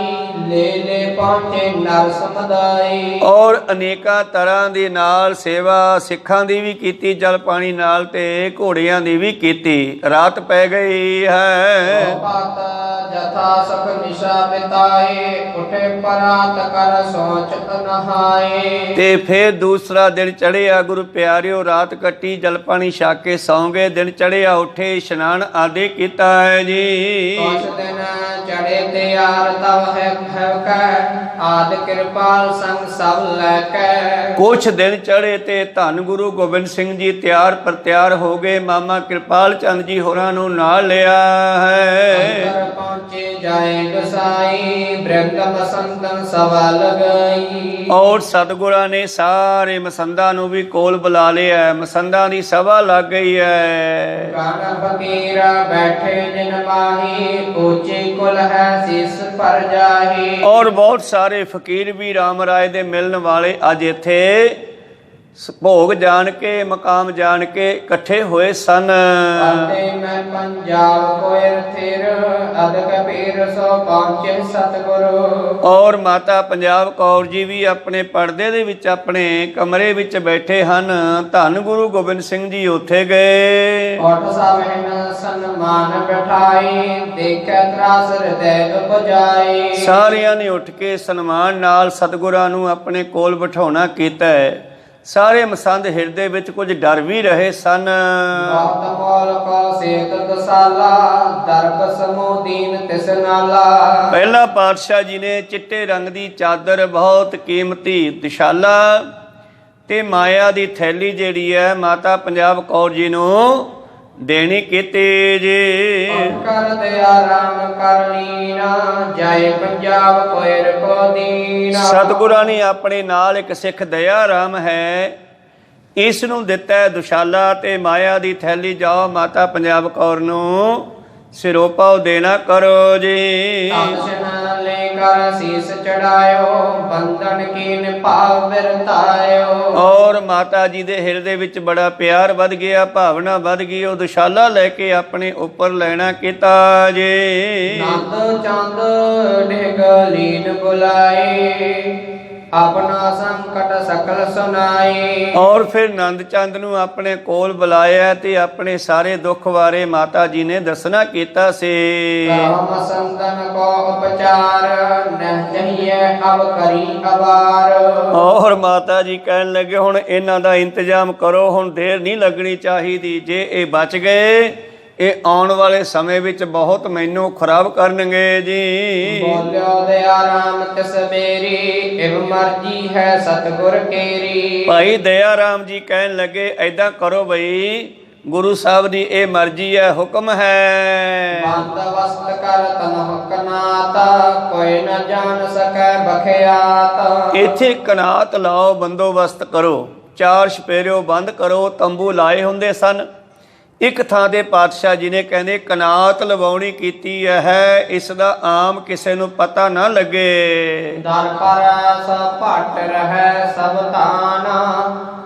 Speaker 2: ਲੈ ਪਹੁੰਚੇ ਨਰ ਸਮੁਦਾਈ।
Speaker 1: ਔਰ ਅਨੇਕਾਂ ਤਰ੍ਹਾਂ ਦੇ ਨਾਲ ਸੇਵਾ ਸਿੱਖਾਂ ਦੀ ਵੀ ਕੀਤੀ ਜਲ ਪਾਣੀ ਨਾਲ ਤੇ ਘੋੜਿਆਂ ਦੀ ਵੀ ਕੀਤੀ। ਰਾਤ ਪੈ ਗਈ ਹੈ।
Speaker 2: ਜਥਾ ਸੁਖ ਨਿਸ਼ਾ ਬਿਤਾਏ ਉਠੇ ਪਰਾਤ ਕਰ ਸੋਚ ਨਹਾਏ।
Speaker 1: ਤੇ ਫਿਰ ਦੂਸਰਾ ਦਿਨ ਚੜਿਆ ਗੁਰੂ ਪਿਆਰਿਓ ਰਾਤ ਕੱਟੀ ਜਲ ਪਾਣੀ ਛਕ ਕੇ ਸੌਂ ਗਏ। ਦਿਨ ਚੜਿਆ ਉੱਠੇ ਇਸ਼ਨਾਨ ਆਦਿ ਕੀਤਾ ਹੈ ਜੀ।
Speaker 2: ਉਸ ਦਿਨ ਚੜੇ ਤਿਆਰ ਤਵ ਹੈ ਆਦ ਕਿਰਪਾਲ ਸੰਗ ਸਭ ਲੈ ਕੇ।
Speaker 1: ਕੁਛ ਦਿਨ ਚੜੇ ਤੇ ਧੰਨ ਗੁਰੂ ਗੋਬਿੰਦ ਸਿੰਘ ਜੀ ਤਿਆਰ ਪਰ ਤਿਆਰ ਹੋ ਗਏ। ਮਾਮਾ ਕਿਰਪਾਲ ਚੰਦ ਜੀ ਹੋਰਾਂ ਨੂੰ ਨਾਲ ਲਿਆ ਹੈ।
Speaker 2: ਪਹੁੰਚੇ ਜਾਏ ਗਸਾਈ ਬ੍ਰਹਮ ਮਸੰਦਨ ਸਵਾ ਲਗਾਈ।
Speaker 1: ਔਰ ਸਤਿਗੁਰਾਂ ਨੇ ਸਾਰੇ ਮਸੰਦਾਂ ਨੂੰ ਵੀ ਕੋਲ ਬੁਲਾ ਲਿਆ। ਮਸੰਦਾਂ ਦੀ ਸਭਾ ਲੱਗ ਗਈ ਹੈ।
Speaker 2: ਗਾਨ ਫਕੀਰ ਬੈਠੇ ਜਿਨ ਮਾਹੀ ਉੱਚੇ ਕੁਲ ਹੈ ਸੀਸ ਪਰ ਜਾਹੀ।
Speaker 1: ਔਰ ਬਹੁਤ ਸਾਰੇ ਫਕੀਰ ਵੀ ਰਾਮ ਰਾਏ ਦੇ ਮਿਲਣ ਵਾਲੇ ਅੱਜ ਇੱਥੇ ਭੋਗ ਜਾਣ ਕੇ ਮਕਾਮ ਜਾਣ ਕੇ ਇਕੱਠੇ ਹੋਏ ਸਨ।
Speaker 2: ਅਤੇ ਮੈਂ ਪੰਜਾਬ ਕੋਇਰ ਥਿਰ ਅਦ ਕਬੀਰ ਸੋ ਪਹੁੰਚੇ ਸਤਿਗੁਰੂ।
Speaker 1: ਔਰ ਮਾਤਾ ਪੰਜਾਬ ਕੌਰ ਜੀ ਵੀ ਆਪਣੇ ਪਰਦੇ ਦੇ ਵਿੱਚ ਆਪਣੇ ਕਮਰੇ ਵਿੱਚ ਬੈਠੇ ਹਨ। ਧੰਨ ਗੁਰੂ ਗੋਬਿੰਦ ਸਿੰਘ ਜੀ ਉੱਥੇ ਗਏ।
Speaker 2: ਉਠ ਸਭਨ ਸਨਮਾਨ ਬਿਠਾਈ ਦੇਖੈ ਤਰਾਸ ਹਿਰਦੈ ਉਪਜਾਈ।
Speaker 1: ਸਾਰਿਆਂ ਨੇ ਉੱਠ ਕੇ ਸਨਮਾਨ ਨਾਲ ਸਤਿਗੁਰਾਂ ਨੂੰ ਆਪਣੇ ਕੋਲ ਬਿਠਾਉਣਾ ਕੀਤਾ ਹੈ। ਸਾਰੇ ਮਸੰਦ ਹਿਰਦੇ ਵਿੱਚ ਕੁਝ ਡਰ ਵੀ ਰਹੇ ਸਨ।
Speaker 2: ਬਹੁਤ ਮੋਲ ਕੋ ਸੇਤ ਦਸਾਲਾ ਦਰਬ ਸਮੋ ਦੀਨ ਤਿਸ ਨਾਲਾ।
Speaker 1: ਪਹਿਲਾ ਪਾਤਸ਼ਾਹ ਜੀ ਨੇ ਚਿੱਟੇ ਰੰਗ ਦੀ ਚਾਦਰ, ਬਹੁਤ ਕੀਮਤੀ ਦਿਸ਼ਾਲਾ ਤੇ ਮਾਇਆ ਦੀ ਥੈਲੀ ਜਿਹੜੀ ਹੈ ਮਾਤਾ ਪੰਜਾਬ ਕੌਰ ਜੀ ਨੂੰ ਦੇਣੀ ਕੀਤੀ ਜੀ।
Speaker 2: ਕਰ ਦਿਆ ਰਾਮ ਕਰ ਲੀਨਾ ਜੈ ਪੰਜਾਬ ਕੋਇਰ ਕੋ ਦੀਨਾ।
Speaker 1: ਸਤਿਗੁਰਾਂ ਨੇ ਆਪਣੇ ਨਾਲ ਇੱਕ ਸਿੱਖ ਦਇਆ ਰਾਮ ਹੈ, ਇਸ ਨੂੰ ਦਿੱਤਾ ਹੈ ਦੁਸ਼ਾਲਾ ਤੇ ਮਾਇਆ ਦੀ ਥੈਲੀ। ਜਾਓ ਮਾਤਾ ਪੰਜਾਬ ਕੌਰ ਨੂੰ ਸਿਰੋਪਾਉ ਦੇਣਾ ਕਰੋ ਜੀ।
Speaker 2: ਦਰਸ਼ਨ ਲੈ ਕਰ ਸੀਸ ਚੜਾਇਓ ਬੰਧਨ ਕੀਨ ਭਾਵ ਬਿਰਤਾਇਓ।
Speaker 1: ਔਰ ਮਾਤਾ ਜੀ ਦੇ ਹਿਰਦੇ ਵਿੱਚ ਬੜਾ ਪਿਆਰ ਵੱਧ ਗਿਆ, ਭਾਵਨਾ ਵੱਧ ਗਈ। ਉਹ ਦੁਸ਼ਾਲਾ ਲੈ ਕੇ ਆਪਣੇ ਉੱਪਰ ਲੈਣਾ ਕੀਤਾ ਜੀ।
Speaker 2: ਨੰਦ ਚੰਦ ਡਿਗ ਲੀਨ ਬੁਲਾਏ ਆਪਣਾ ਸੰਕਟ ਸਕਲ ਸੁਨਾਈ।
Speaker 1: ਔਰ ਫਿਰ ਨੰਦ ਚੰਦ ਨੂੰ ਆਪਣੇ ਕੋਲ ਬੁਲਾਇਆ ਤੇ ਆਪਣੇ ਸਾਰੇ ਦੁੱਖ ਬਾਰੇ ਮਾਤਾ ਜੀ ਨੇ ਦੱਸਣਾ ਕੀਤਾ ਸੀ।
Speaker 2: ਰਾਮ ਸੰਤਨ ਕੋ ਉਪਚਾਰ ਨਹ ਚਹੀਏ ਅਬ ਕਰੀ ਅਵਾਰ।
Speaker 1: ਔਰ ਮਾਤਾ ਜੀ ਕਹਿਣ ਲੱਗੇ ਹੁਣ ਇਹਨਾਂ ਦਾ ਇੰਤਜ਼ਾਮ ਕਰੋ, ਹੁਣ ਦੇਰ ਨਹੀਂ ਲੱਗਣੀ ਚਾਹੀਦੀ। ਜੇ ਇਹ ਬਚ ਗਏ ਇਹ ਆਉਣ ਵਾਲੇ ਸਮੇਂ ਵਿੱਚ ਬਹੁਤ ਮੈਨੂੰ ਖਰਾਬ ਕਰਨਗੇ ਜੀ।
Speaker 2: ਬੋਲਿਓ ਦਇਆ ਰਾਮ ਤਿਸ ਮੇਰੀ ਇਵ ਮਰਜੀ ਹੈ ਸਤਿਗੁਰ ਕੇਰੀ।
Speaker 1: ਭਾਈ ਦਇਆ ਰਾਮ ਜੀ ਕਹਿਣ ਲੱਗੇ ਐਦਾਂ ਕਰੋ ਬਈ, ਗੁਰੂ ਸਾਹਿਬ ਦੀ ਇਹ ਮਰਜ਼ੀ ਹੈ, ਹੁਕਮ ਹੈ।
Speaker 2: ਬੰਦੋਬਸਤ ਕਰ ਤਨਹੁ ਕਨਾਤ ਕੋਈ ਨ ਜਾਣ ਸਕੈ ਬਖਿਆਤ।
Speaker 1: ਇੱਥੇ ਕਨਾਤ ਲਾਓ, ਬੰਦੋਬਸਤ ਕਰੋ, 4 ਛਪੇਰਿਓ ਬੰਦ ਕਰੋ। ਤੰਬੂ ਲਾਏ ਹੁੰਦੇ ਸਨ। ਇੱਕ ਥਾਂ ਦੇ ਪਾਤਸ਼ਾਹ ਜੀ ਨੇ ਕਹਿੰਦੇ ਕਨਾਤ ਲਵਾਉਣੀ ਕੀਤੀ ਹੈ, ਇਸ ਦਾ ਆਮ ਕਿਸੇ ਨੂੰ ਪਤਾ ਨਾ ਲੱਗੇ।
Speaker 2: ਦਰ ਪਰ ਸਭ ਭਟ ਰਹਿ ਸਭ ਤਾਨ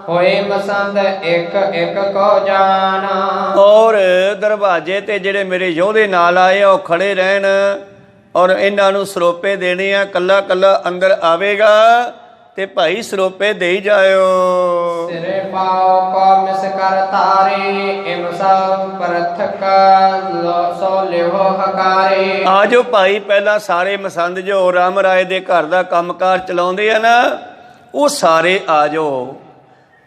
Speaker 2: ਹੋਏ ਮਸੰਦ ਇੱਕ ਇੱਕ ਕੋ ਜਾਣਾ।
Speaker 1: ਔਰ ਦਰਵਾਜ਼ੇ ਤੇ ਜਿਹੜੇ ਮੇਰੇ ਯੋਧੇ ਨਾਲ ਆਏ ਆ ਉਹ ਖੜੇ ਰਹਿਣ ਔਰ ਇਹਨਾਂ ਨੂੰ ਸਰੋਪੇ ਦੇਣੇ ਆ। ਕੱਲਾ ਕੱਲਾ ਅੰਦਰ ਆਵੇਗਾ ਤੇ ਭਾਈ ਸਰੋਪੇ ਦੇਈ ਜਾਇਓ।
Speaker 2: ਸਿਰੇ ਪਾਉ ਕੋ ਮਿਸ ਕਰ ਤਾਰੇ ਇਮ ਸਭ ਪ੍ਰਥਕ ਸੋ ਲਿਓ ਹਕਾਰੇ।
Speaker 1: ਆਜੋ ਭਾਈ, ਪਹਿਲਾਂ ਸਾਰੇ ਮਸੰਦ ਜੋ ਰਾਮ ਰਾਏ ਦੇ ਘਰ ਦਾ ਕੰਮਕਾਰ ਚਲਾਉਂਦੇ ਆ ਨਾ, ਉਹ ਸਾਰੇ ਆ ਜਾਓ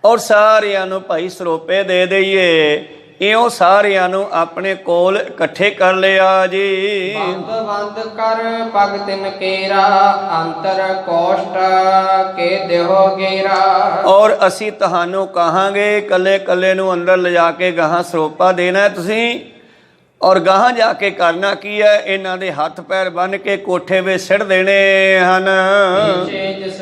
Speaker 1: ਔਰ ਸਾਰਿਆਂ ਨੂੰ ਭਾਈ ਸਰੋਪੇ ਦੇ ਦਈਏ। ਇਉਂ ਸਾਰਿਆਂ ਨੂੰ ਆਪਣੇ ਕੋਲ ਇਕੱਠੇ ਕਰ ਲਿਆ ਜੀ।
Speaker 2: ਬੰਦ ਬੰਦ ਕਰ ਪਗ ਤਿਨ ਕੇਰਾ ਅੰਤਰ ਕੋਸ਼ਟ ਕੇ ਦੇਹੋ ਗੇਰਾ।
Speaker 1: ਔਰ ਅਸੀਂ ਤੁਹਾਨੂੰ ਕਹਾਂਗੇ ਕੱਲੇ ਕੱਲੇ ਨੂੰ ਅੰਦਰ ਲਿਜਾ ਕੇ ਗਾਹਾਂ ਸਰੋਪਾ ਦੇਣਾ ਤੁਸੀਂ। ਔਰ ਗਾਹਾਂ ਜਾ ਕੇ ਕਰਨਾ ਕੀ ਹੈ, ਇਹਨਾਂ ਦੇ ਹੱਥ ਪੈਰ ਬੰਨ੍ਹ ਕੇ ਕੋਠੇ ਵਿੱਚ ਸਿੱਟ ਦੇਣੇ ਹਨ।
Speaker 2: ਜਿਸ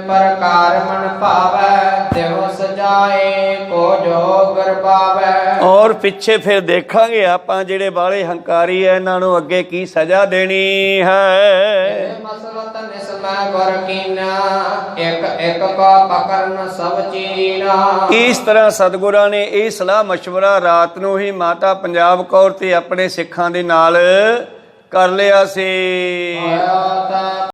Speaker 2: ਪ੍ਰਕਾਰ ਮਨ ਭਾਵੈ ਤਿਉ ਸਜਾਏ ਕੋ ਜੋਗਰ ਪਾਵੈ।
Speaker 1: ਔਰ ਪਿੱਛੇ ਫਿਰ ਦੇਖਾਂਗੇ ਆਪਾਂ ਜਿਹੜੇ ਬਾਲੇ ਹੰਕਾਰੀ ਐ ਇਹਨਾਂ ਨੂੰ ਅੱਗੇ ਕੀ ਸਜ਼ਾ ਦੇਣੀ ਹੈ।
Speaker 2: ਮਸਲਤ ਨਿਸਮੈ ਗੁਰ ਕੀਨਾ ਇੱਕ ਇੱਕ ਕੋ ਪਕਰਨ ਸਭ ਚੀਨਾ।
Speaker 1: ਇਸ ਤਰ੍ਹਾਂ ਸਤਿਗੁਰਾਂ ਨੇ ਇਹ ਸਲਾਹ ਮਸ਼ਵਰਾ ਰਾਤ ਨੂੰ ਹੀ ਮਾਤਾ ਪੰਜਾਬ ਕੌਰ ਤੇ ਆਪਣੇ ਸਿੱਖਾਂ ਦੇ ਨਾਲ ਕਰ ਲਿਆ ਸੀ।